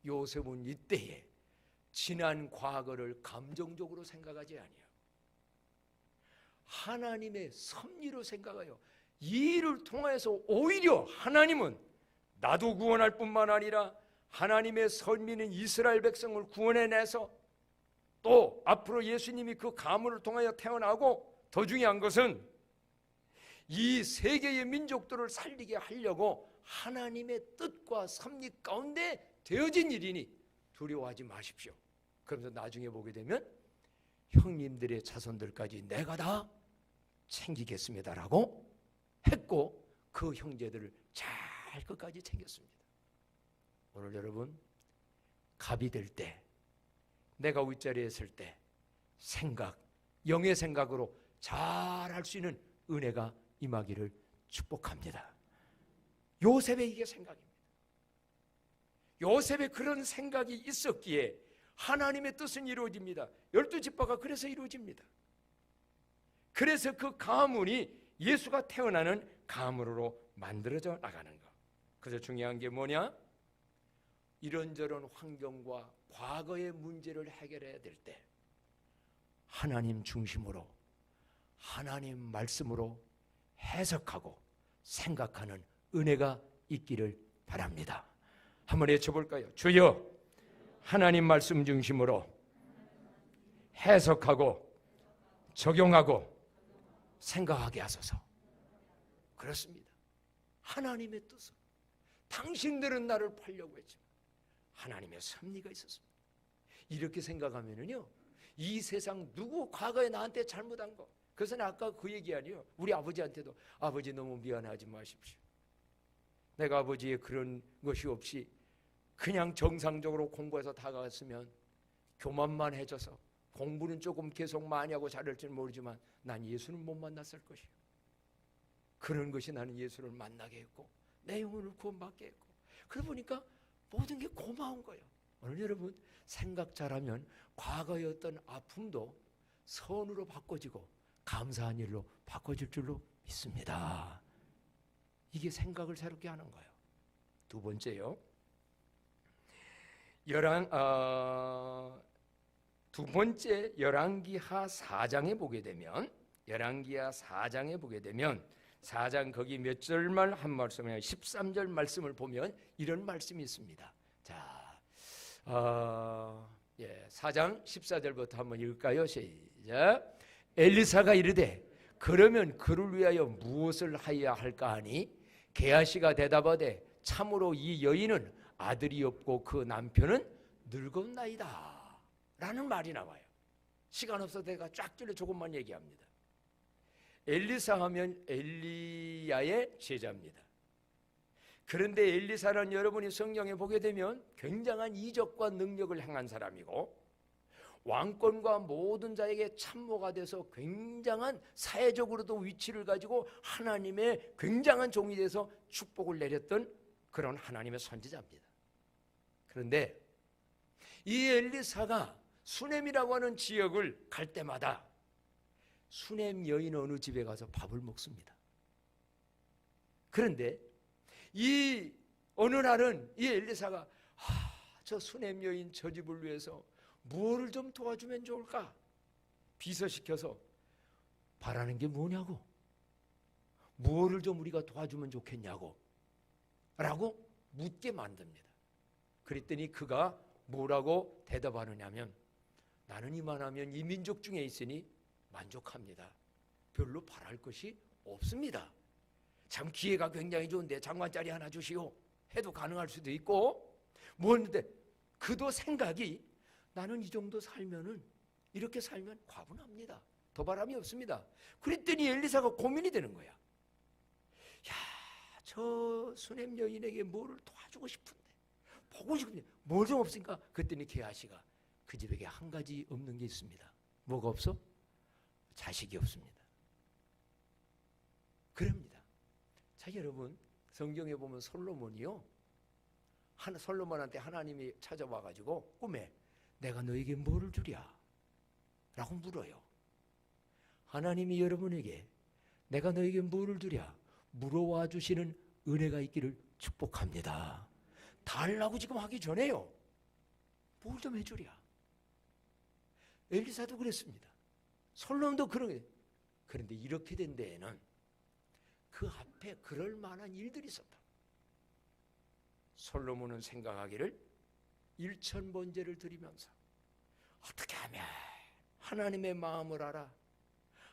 요셉은 이때에 지난 과거를 감정적으로 생각하지 아니에요. 하나님의 섭리로 생각해요. 이 일을 통해서 오히려 하나님은 나도 구원할 뿐만 아니라 하나님의 선민인 이스라엘 백성을 구원해내서 또 앞으로 예수님이 그 가문을 통하여 태어나고, 더 중요한 것은 이 세계의 민족들을 살리게 하려고 하나님의 뜻과 섭리 가운데 되어진 일이니 두려워하지 마십시오. 그러면서 나중에 보게 되면 형님들의 자손들까지 내가 다 챙기겠습니다라고 했고, 그 형제들을 잘 끝까지 챙겼습니다. 오늘 여러분, 갑이 될 때, 내가 윗자리에 있을 때 생각, 영의 생각으로 잘 할 수 있는 은혜가 임하기를 축복합니다. 요셉의 이게 생각입니다. 요셉의 그런 생각이 있었기에 하나님의 뜻은 이루어집니다. 12지파가 그래서 이루어집니다. 그래서 그 가문이 예수가 태어나는 가문으로 만들어져 나가는 것. 그래서 중요한 게 뭐냐? 이런저런 환경과 과거의 문제를 해결해야 될 때 하나님 중심으로, 하나님 말씀으로 해석하고 생각하는 은혜가 있기를 바랍니다. 한번 외쳐볼까요? 주여, 하나님 말씀 중심으로 해석하고 적용하고 생각하게 하소서. 그렇습니다. 하나님의 뜻은, 당신들은 나를 팔려고 했지만 하나님의 섭리가 있었습니다. 이렇게 생각하면은요, 이 세상 누구 과거에 나한테 잘못한 거, 그래서 아까 그 얘기 아니에요. 우리 아버지한테도 아버지 너무 미안하지 마십시오. 내가 아버지의 그런 것이 없이 그냥 정상적으로 공부해서 다가갔으면 교만만 해줘서 공부는 조금 계속 많이 하고 잘할지는 모르지만 난 예수는 못 만났을 것이요. 그런 것이 나는 예수를 만나게 했고 내 영혼을 구원받게 했고, 그러고 보니까 모든 게 고마운 거예요. 오늘 여러분, 생각 잘하면 과거의 어떤 아픔도 선으로 바꿔지고 감사한 일로 바꿔질 줄로 믿습니다. 이게 생각을 새롭게 하는 거예요. 두 번째요, 두 번째 열왕기하 4장에 보게 되면, 열왕기하 4장에 보게 되면 4장 거기 몇 절만 한 말씀이에요. 13절 말씀을 보면 이런 말씀이 있습니다. 자, 4장 14절부터 한번 읽을까요? 시작. 엘리사가 이르되 그러면 그를 위하여 무엇을 하여야 할까 하니 게하시가 대답하되 참으로 이 여인은 아들이 없고 그 남편은 늙었나이다 라는 말이 나와요. 시간 없어서 내가 쫙 줄여 조금만 얘기합니다. 엘리사 하면 엘리야의 제자입니다. 그런데 엘리사는 여러분이 성경에 보게 되면 굉장한 이적과 능력을 행한 사람이고 왕권과 모든 자에게 참모가 돼서 굉장한 사회적으로도 위치를 가지고 하나님의 굉장한 종이 돼서 축복을 내렸던 그런 하나님의 선지자입니다. 그런데 이 엘리사가 수넴이라고 하는 지역을 갈 때마다 수넴 여인 어느 집에 가서 밥을 먹습니다. 그런데 이 어느 날은 이 엘리사가 저 수냄 여인 저 집을 위해서 무엇을 좀 도와주면 좋을까? 비서시켜서 바라는 게 뭐냐고, 무엇을 좀 우리가 도와주면 좋겠냐고 라고 묻게 만듭니다. 그랬더니 그가 뭐라고 대답하느냐면, 나는 이만하면 이 민족 중에 있으니 만족합니다. 별로 바랄 것이 없습니다. 참 기회가 굉장히 좋은데 장관짜리 하나 주시오 해도 가능할 수도 있고, 뭐였는데 그도 생각이, 나는 이 정도 살면은, 이렇게 살면 과분합니다. 더 바람이 없습니다. 그랬더니 엘리사가 고민이 되는 거야. 야, 저 수냄 여인에게 뭐를 도와주고 싶은데, 보고 싶은데 뭘 좀 없으니까. 그랬더니 게하시가 그 집에게 한 가지 없는 게 있습니다. 뭐가 없어? 자식이 없습니다. 그럽니다. 자, 여러분, 성경에 보면 솔로몬이요, 솔로몬한테 하나님이 찾아와가지고 꿈에 내가 너에게 뭐를 주랴? 라고 물어요. 하나님이 여러분에게 내가 너에게 뭐를 주랴? 물어와 주시는 은혜가 있기를 축복합니다. 달라고 지금 하기 전에요, 뭘 좀 해주랴. 엘리사도 그랬습니다. 솔로몬도 그런 게. 그런데 이렇게 된 데에는 그 앞에 그럴 만한 일들이 있었다. 솔로몬은 생각하기를 1000번제를 드리면서 어떻게 하면 하나님의 마음을 알아,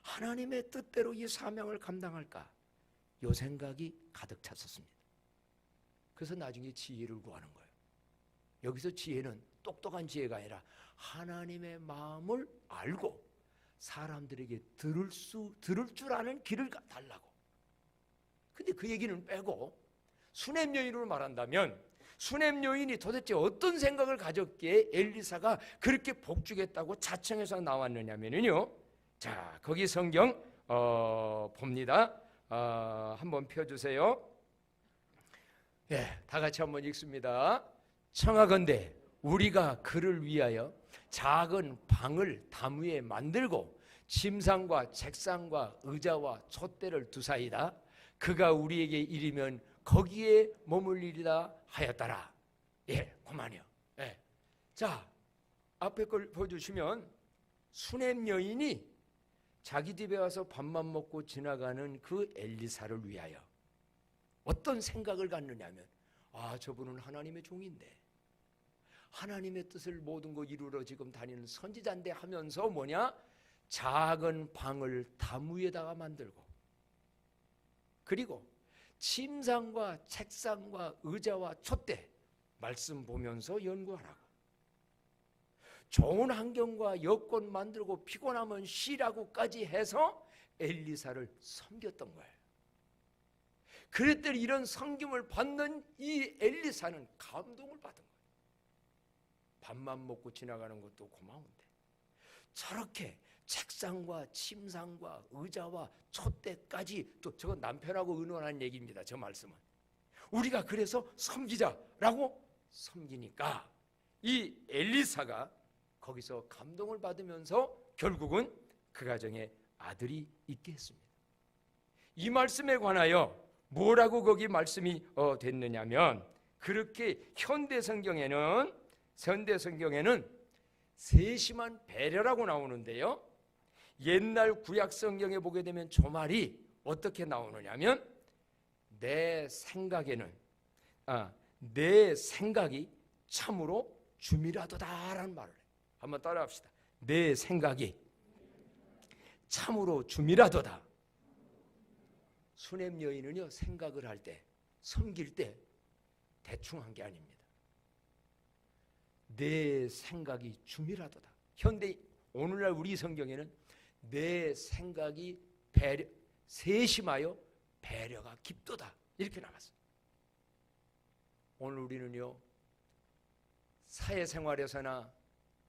하나님의 뜻대로 이 사명을 감당할까, 이 생각이 가득 찼었습니다. 그래서 나중에 지혜를 구하는 거예요. 여기서 지혜는 똑똑한 지혜가 아니라 하나님의 마음을 알고 사람들에게 들을 줄 아는 길을 달라고. 근데 그 얘기는 빼고 수냄 여인으로 말한다면, 수냄 여인이 도대체 어떤 생각을 가졌기에 엘리사가 그렇게 복주겠다고 자청해서 나왔느냐면요, 자, 거기 성경 봅니다. 한번 펴주세요. 예, 다 같이 한번 읽습니다. 청하건대 우리가 그를 위하여 작은 방을 담 위에 만들고 침상과 책상과 의자와 촛대를 두사이다. 그가 우리에게 이르면 거기에 머물리리다 하였더라. 예, 그만이요. 예. 자, 앞에 걸 보여주시면 수냄 여인이 자기 집에 와서 밥만 먹고 지나가는 그 엘리사를 위하여 어떤 생각을 갖느냐면, 저분은 하나님의 종인데, 하나님의 뜻을 모든 거 이루러 지금 다니는 선지자인데 하면서 뭐냐? 작은 방을 담 위에다가 만들고, 그리고 침상과 책상과 의자와 촛대 말씀 보면서 연구하라고, 좋은 환경과 여건 만들고 피곤하면 쉬라고까지 해서 엘리사를 섬겼던 거예요. 그랬더니 이런 섬김을 받는 이 엘리사는 감동을 받은 거예요. 밥만 먹고 지나가는 것도 고마운데 저렇게 책상과 침상과 의자와 촛대까지, 또 저건 남편하고 의논한 얘기입니다. 저 말씀은 우리가 그래서 섬기자라고 섬기니까 이 엘리사가 거기서 감동을 받으면서 결국은 그 가정에 아들이 있게 했습니다. 이 말씀에 관하여 뭐라고 거기 말씀이 됐느냐면, 그렇게 현대 성경에는 세심한 배려라고 나오는데요, 옛날 구약 성경에 보게 되면 조말이 어떻게 나오느냐면, 내 생각이 참으로 주미라도다라는 말을 해요. 한번 따라합시다. 내 생각이 참으로 주미라도다. 수냄 여인은요, 생각을 할 때, 섬길 때 대충 한 게 아닙니다. 내 생각이 주미라도다. 현대 오늘날 우리 성경에는 내 생각이 세심하여 배려가 깊도다 이렇게 나왔어요. 오늘 우리는요, 사회생활에서나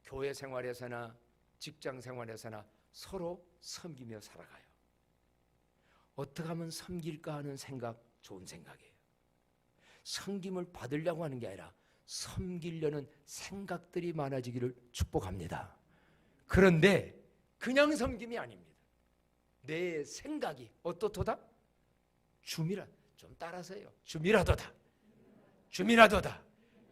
교회 생활에서나 직장 생활에서나 서로 섬기며 살아가요. 어떻게 하면 섬길까 하는 생각, 좋은 생각이에요. 섬김을 받으려고 하는 게 아니라 섬기려는 생각들이 많아지기를 축복합니다. 그런데 그냥 섬김이 아닙니다. 내 생각이 어떻도다? 좀 따라서요. 줌이라도다. 줌이라도다.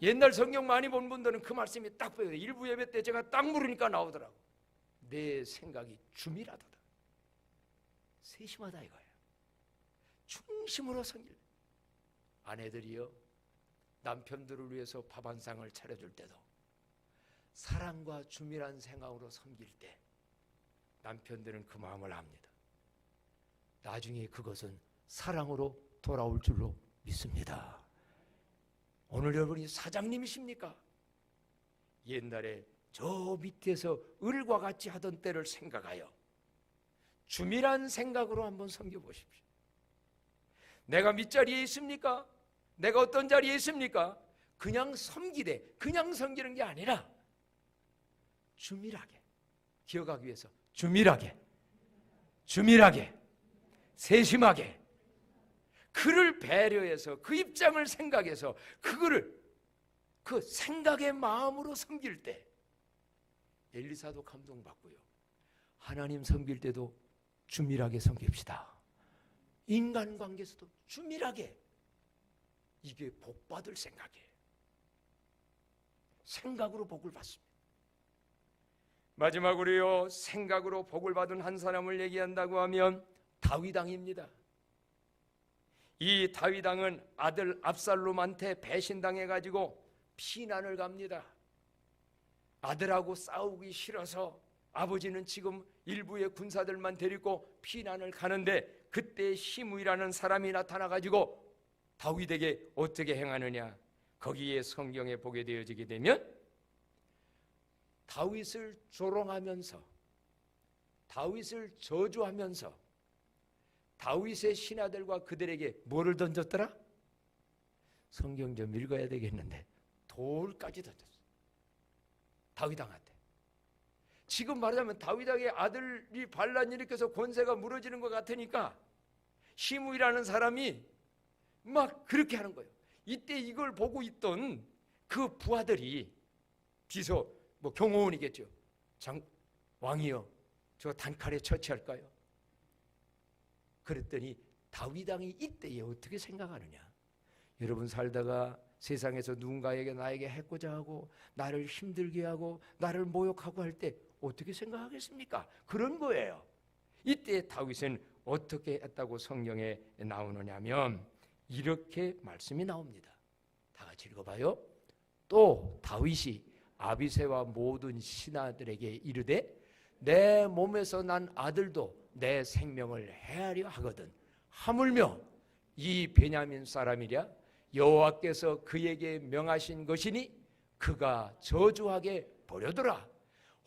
옛날 성경 많이 본 분들은 그 말씀이 딱 보여요. 일부 예배 때 제가 딱 물으니까 나오더라고. 내 생각이 줌이라도다. 세심하다 이거예요. 중심으로 섬길. 아내들이요, 남편들을 위해서 밥 한 상을 차려줄 때도 사랑과 줌이란 생각으로 섬길 때 남편들은 그 마음을 압니다. 나중에 그것은 사랑으로 돌아올 줄로 믿습니다. 오늘 여러분이 사장님이십니까? 옛날에 저 밑에서 을과 같이 하던 때를 생각하여 줌이란 생각으로 한번 섬겨보십시오. 내가 밑자리에 있습니까? 내가 어떤 자리에 있습니까? 그냥 섬기되 그냥 섬기는 게 아니라 줌일하게, 기억하기 위해서 줌일하게, 세심하게, 그를 배려해서 그 입장을 생각해서 그거를 그 생각의 마음으로 섬길 때 엘리사도 감동받고요. 하나님 섬길 때도 줌일하게 섬깁시다. 인간관계에서도 줌일하게. 이게 복받을 생각이에요. 생각으로 복을 받습니다. 마지막으로요, 생각으로 복을 받은 한 사람을 얘기한다고 하면 다윗 왕입니다. 이 다윗 왕은 아들 압살롬한테 배신당해가지고 피난을 갑니다. 아들하고 싸우기 싫어서 아버지는 지금 일부의 군사들만 데리고 피난을 가는데 그때 시므이라는 사람이 나타나가지고 다윗에게 어떻게 행하느냐, 거기에 성경에 보게 되어지게 되면 다윗을 조롱하면서 다윗을 저주하면서 다윗의 신하들과 그들에게 뭐를 던졌더라? 성경 좀 읽어야 되겠는데 돌까지 던졌어요. 다윗 왕한테. 지금 말하자면 다윗 왕의 아들이 반란 일으켜서 권세가 무너지는 것 같으니까 시므이라는 사람이 막 그렇게 하는 거예요. 이때 이걸 보고 있던 그 부하들이 비서 경호원이겠죠. 왕이여, 저 단칼에 처치할까요? 그랬더니 다윗 왕이 이때에 어떻게 생각하느냐? 여러분 살다가 세상에서 누군가에게 나에게 해코자 하고 나를 힘들게 하고 나를 모욕하고 할 때 어떻게 생각하겠습니까? 그런 거예요. 이때 다윗은 어떻게 했다고 성경에 나오느냐면 이렇게 말씀이 나옵니다. 다 같이 읽어봐요. 또 다윗이 아비새와 모든 신하들에게 이르되 내 몸에서 난 아들도 내 생명을 해하려 하거든 하물며 이 베냐민 사람이랴 여호와께서 그에게 명하신 것이니 그가 저주하게 버려두라.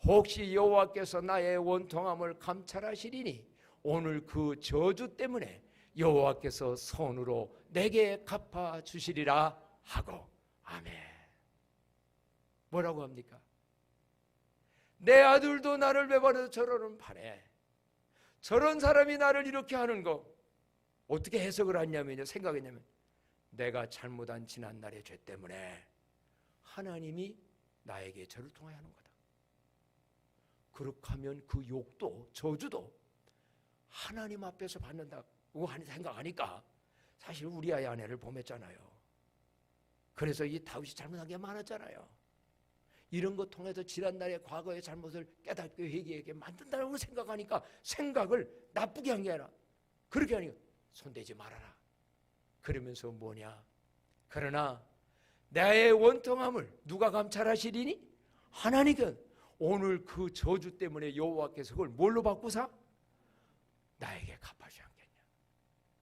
혹시 여호와께서 나의 원통함을 감찰하시리니 오늘 그 저주 때문에 여호와께서 선으로 내게 갚아주시리라 하고. 아멘. 뭐라고 합니까? 내 아들도 나를 배반해서 저러는 판에 저런 사람이 나를 이렇게 하는 거 어떻게 해석을 하냐면요, 생각했냐면 내가 잘못한 지난날의 죄 때문에 하나님이 나에게 저를 통하여 하는 거다. 그렇게 하면 그 욕도 저주도 하나님 앞에서 받는다고 생각하니까 사실 우리 아이 아내를 범했잖아요. 그래서 이 다윗이 잘못한 게 많았잖아요. 이런 것 통해서 지난날의 과거의 잘못을 깨닫고 회개하게 만든다고 생각하니까 생각을 나쁘게 한 게 아니라 그렇게 하니까 손대지 말아라. 그러면서 뭐냐? 그러나 나의 원통함을 누가 감찰하시리니? 하나님은 오늘 그 저주 때문에 여호와께서 그걸 뭘로 바꾸사? 나에게 갚아주지 않겠냐.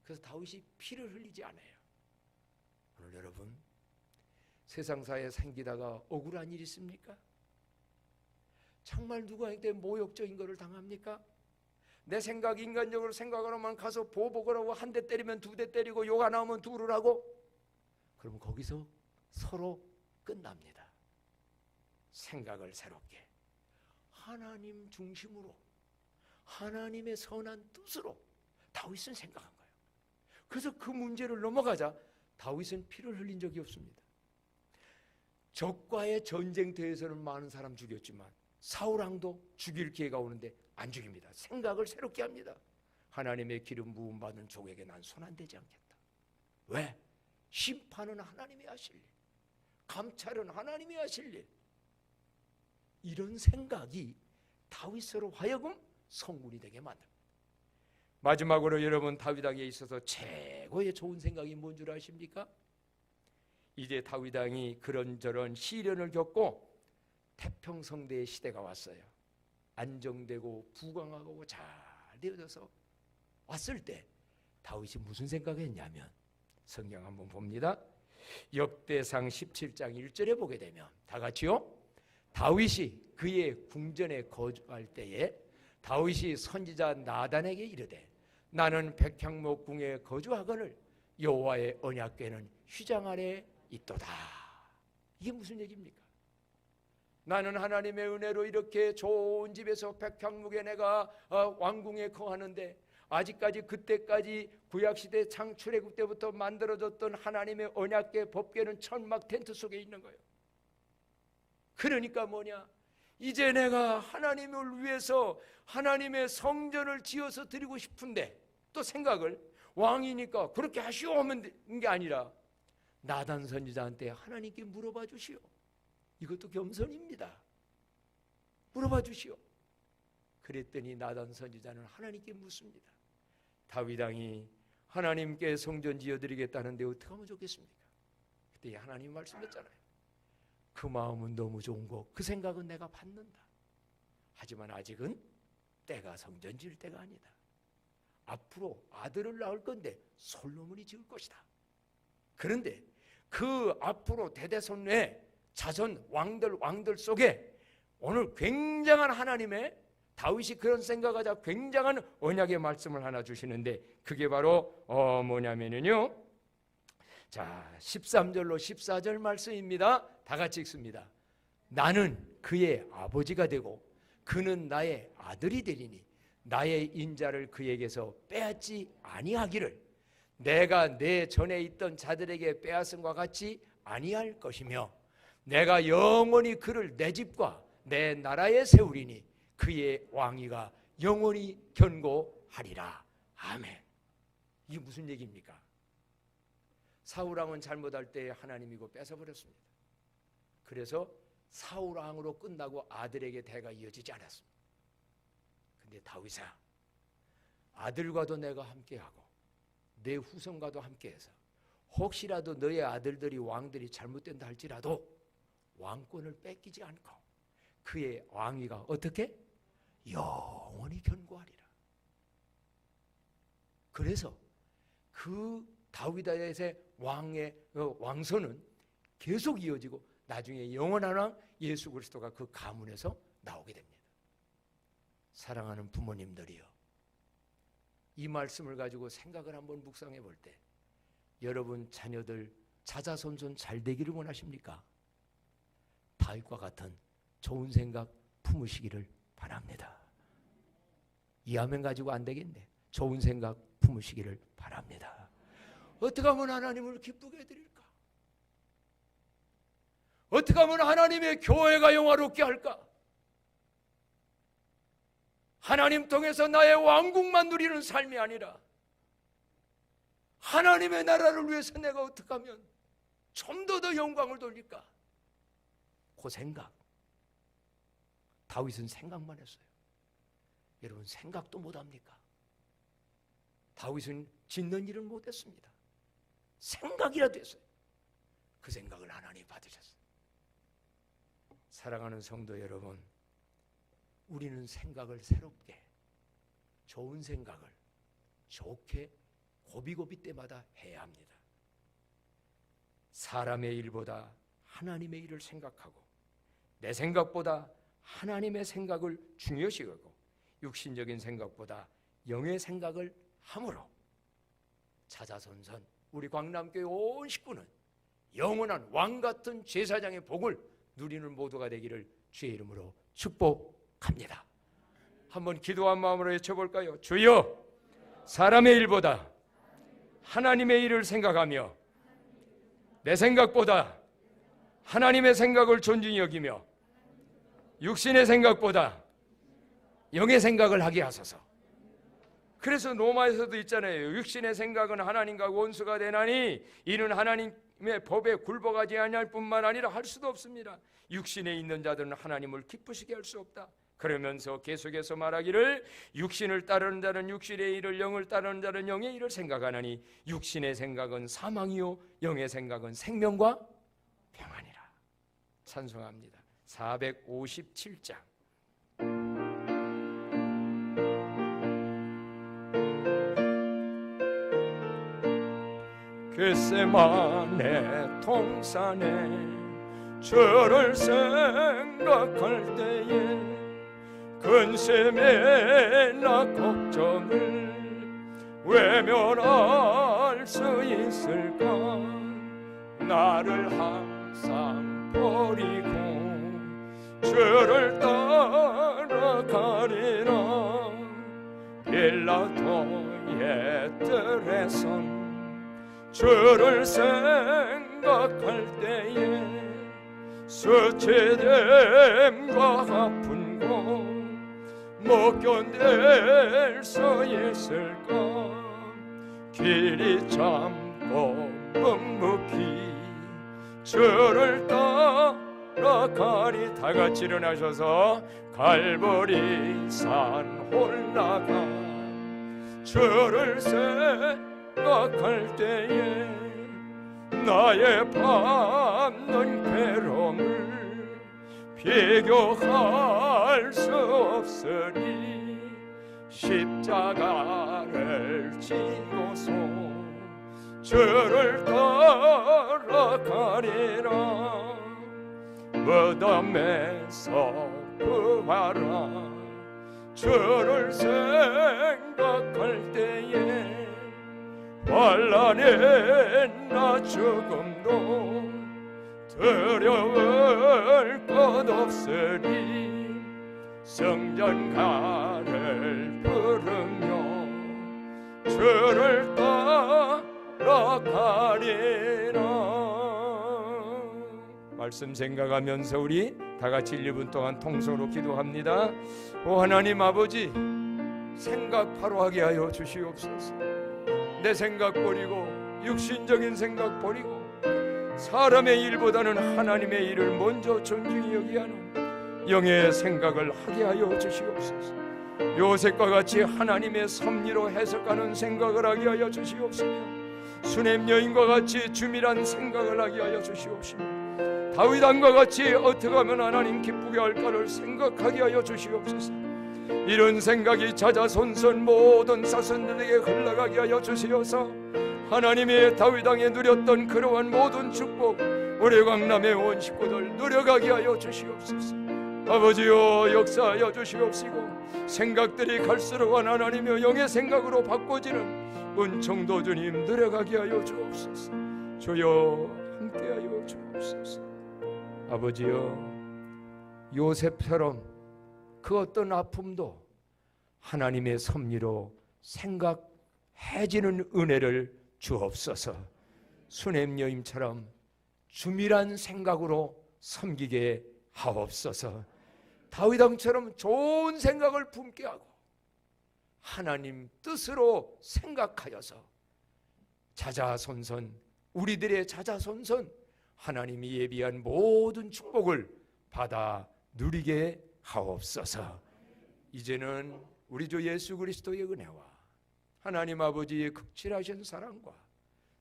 그래서 다윗이 피를 흘리지 않아요. 오늘 여러분 세상사에 생기다가 억울한 일 있습니까? 정말 누구한테 모욕적인 것을 당합니까? 내 생각 인간적으로 생각하러만 가서 보복을 하고 한 대 때리면 두 대 때리고 욕 안 나오면 둘을 하고 그럼 거기서 서로 끝납니다. 생각을 새롭게 하나님 중심으로 하나님의 선한 뜻으로 다윗은 생각한 거예요. 그래서 그 문제를 넘어가자 다윗은 피를 흘린 적이 없습니다. 적과의 전쟁터에서는 많은 사람 죽였지만 사울왕도 죽일 기회가 오는데 안 죽입니다. 생각을 새롭게 합니다. 하나님의 기름 부음 받은 족에게 난 손 안 대지 않겠다. 왜? 심판은 하나님이 하실 일, 감찰은 하나님이 하실 일. 이런 생각이 다윗으로 하여금 성군이 되게 만듭니다. 마지막으로 여러분, 다윗 왕에 있어서 최고의 좋은 생각이 뭔 줄 아십니까? 이제 다윗 왕이 그런저런 시련을 겪고 태평성대의 시대가 왔어요. 안정되고 부강하고 잘 되어져서 왔을 때 다윗이 무슨 생각을 했냐면, 성경 한번 봅니다. 역대상 17장 1절에 보게 되면 다 같이요. 다윗이 그의 궁전에 거주할 때에 다윗이 선지자 나단에게 이르되 나는 백향목궁에 거주하거늘 여호와의 언약궤는 휘장 아래 있도다. 이게 무슨 얘기입니까? 나는 하나님의 은혜로 이렇게 좋은 집에서 백향목에 내가 왕궁에 거하는데 아직까지 그때까지 구약시대 창출애굽 때부터 만들어졌던 하나님의 언약궤 법궤는 천막 텐트 속에 있는 거예요. 그러니까 뭐냐? 이제 내가 하나님을 위해서 하나님의 성전을 지어서 드리고 싶은데, 또 생각을 왕이니까 그렇게 하시오 하면 되는 게 아니라 나단 선지자한테 하나님께 물어봐 주시오. 이것도 겸손입니다. 물어봐 주시오. 그랬더니 나단 선지자는 하나님께 묻습니다. 다윗 왕이 하나님께 성전 지어드리겠다는데 어떻게 하면 좋겠습니까? 그때 하나님 말씀했잖아요. 그 마음은 너무 좋은 거, 그 생각은 내가 받는다. 하지만 아직은 때가 성전 지을 때가 아니다. 앞으로 아들을 낳을 건데 솔로몬이 지을 것이다. 그런데 그 앞으로 대대손의 자손 왕들 속에 오늘 굉장한 하나님의, 다윗이 그런 생각하자 굉장한 언약의 말씀을 하나 주시는데, 그게 바로 뭐냐면요, 자 13절로 14절 말씀입니다. 다 같이 읽습니다. 나는 그의 아버지가 되고 그는 나의 아들이 되리니 나의 인자를 그에게서 빼앗지 아니하기를 내가 내 전에 있던 자들에게 빼앗음과 같이 아니할 것이며 내가 영원히 그를 내 집과 내 나라에 세우리니 그의 왕위가 영원히 견고하리라. 아멘. 이게 무슨 얘기입니까? 사울왕은 잘못할 때 하나님이고 뺏어버렸습니다. 그래서 사울왕으로 끝나고 아들에게 대가 이어지지 않았습니다. 근데 다윗아, 아들과도 내가 함께하고 내 후손과도 함께해서 혹시라도 너의 아들들이 왕들이 잘못된다 할지라도 왕권을 뺏기지 않고 그의 왕위가 어떻게? 영원히 견고하리라. 그래서 그 다윗의 왕의 왕선은 계속 이어지고 나중에 영원한 왕 예수 그리스도가 그 가문에서 나오게 됩니다. 사랑하는 부모님들이요, 이 말씀을 가지고 생각을 한번 묵상해 볼 때 여러분 자녀들 자자손손 잘 되기를 원하십니까? 다윗과 같은 좋은 생각 품으시기를 바랍니다. 이하면 가지고 안 되겠네. 좋은 생각 품으시기를 바랍니다. 어떻게 하면 하나님을 기쁘게 해드릴까? 어떻게 하면 하나님의 교회가 영화롭게 할까? 하나님 통해서 나의 왕국만 누리는 삶이 아니라 하나님의 나라를 위해서 내가 어떻게 하면 좀 더 영광을 돌릴까? 그 생각. 다윗은 생각만 했어요. 여러분 생각도 못합니까? 다윗은 짓는 일을 못했습니다. 생각이라도 했어요. 그 생각을 하나님 받으셨어요. 사랑하는 성도 여러분, 우리는 생각을 새롭게, 좋은 생각을 좋게 고비고비 때마다 해야 합니다. 사람의 일보다 하나님의 일을 생각하고 내 생각보다 하나님의 생각을 중요시 여기고 육신적인 생각보다 영의 생각을 함으로 자자손손 우리 광남교회 온 식구는 영원한 왕같은 제사장의 복을 누리는 모두가 되기를 주의 이름으로 축복합니다. 한번 기도한 마음으로 외쳐볼까요? 주여, 사람의 일보다 하나님의 일을 생각하며 내 생각보다 하나님의 생각을 존중히 여기며 육신의 생각보다 영의 생각을 하게 하소서. 그래서 로마에서도 있잖아요. 육신의 생각은 하나님과 원수가 되나니 이는 하나님의 법에 굴복하지 아니할 뿐만 아니라 할 수도 없습니다. 육신에 있는 자들은 하나님을 기쁘시게 할 수 없다. 그러면서 계속해서 말하기를 육신을 따르는 자는 육신의 일을, 영을 따르는 자는 영의 일을 생각하나니 육신의 생각은 사망이요 영의 생각은 생명과 평안이라. 찬송합니다. 457장. 겟세마네 동산에 주를 생각할 때에 근심이나 걱정을 외면할 수 있을까? 나를 항상 버리고 주를 따라가리라. 빌라도의 뜰에선 주를 생각할 때에 수치됨과 아픈 것 못 견딜 수 있을까? 길이 참고 묵묵히 주를 따라가리. 다 같이 일어나셔서 갈보리산 올라가 주를 생각할 때에 나의 밟는 괴로움을 비교할 수 없으니 십자가를 지고서 주를 따라가리라. 무덤에서 구하라. 주를 생각할 때에 환난에 나 죽음도 두려울 것 없으니 성전가를 부르며 주를 따라가리라. 말씀 생각하면서 우리 다 같이 1분 동안 통성으로 기도합니다. 오 하나님 아버지, 생각 바로 하게 하여 주시옵소서. 내 생각 버리고 육신적인 생각 버리고 사람의 일보다는 하나님의 일을 먼저 존중히 여기하는 영의 생각을 하게 하여 주시옵소서. 요셉과 같이 하나님의 섭리로 해석하는 생각을 하게 하여 주시옵시며 수냄 여인과 같이 주밀한 생각을 하게 하여 주시옵시며 다윗 왕과 같이 어떻게 하면 하나님 기쁘게 할까를 생각하게 하여 주시옵소서. 이런 생각이 자자손손 모든 사선들에게 흘러가게 하여 주시어서 하나님의 다윗 왕에 누렸던 그러한 모든 축복 우리 강남의 온 식구들 누려가게 하여 주시옵소서. 아버지여 역사하여 주시옵시고 생각들이 갈수록 하나님의 영의 생각으로 바꿔지는 은총도 주님 누려가게 하여 주옵소서. 주여 함께하여 주옵소서. 아버지여 요셉처럼 그 어떤 아픔도 하나님의 섭리로 생각해지는 은혜를 주옵소서. 수냄 여인처럼 주밀한 생각으로 섬기게 하옵소서. 다윗 왕처럼 좋은 생각을 품게 하고 하나님 뜻으로 생각하여서 자자손손 우리들의 자자손손 하나님이 예비한 모든 축복을 받아 누리게 하옵소서. 이제는 우리 주 예수 그리스도의 은혜와 하나님 아버지의 극진하신 사랑과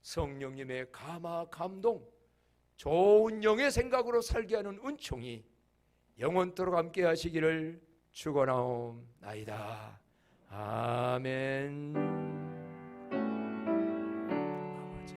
성령님의 감화 감동 좋은 영의 생각으로 살게 하는 은총이 영원토록 함께 하시기를 축원하옵나이다. 아멘.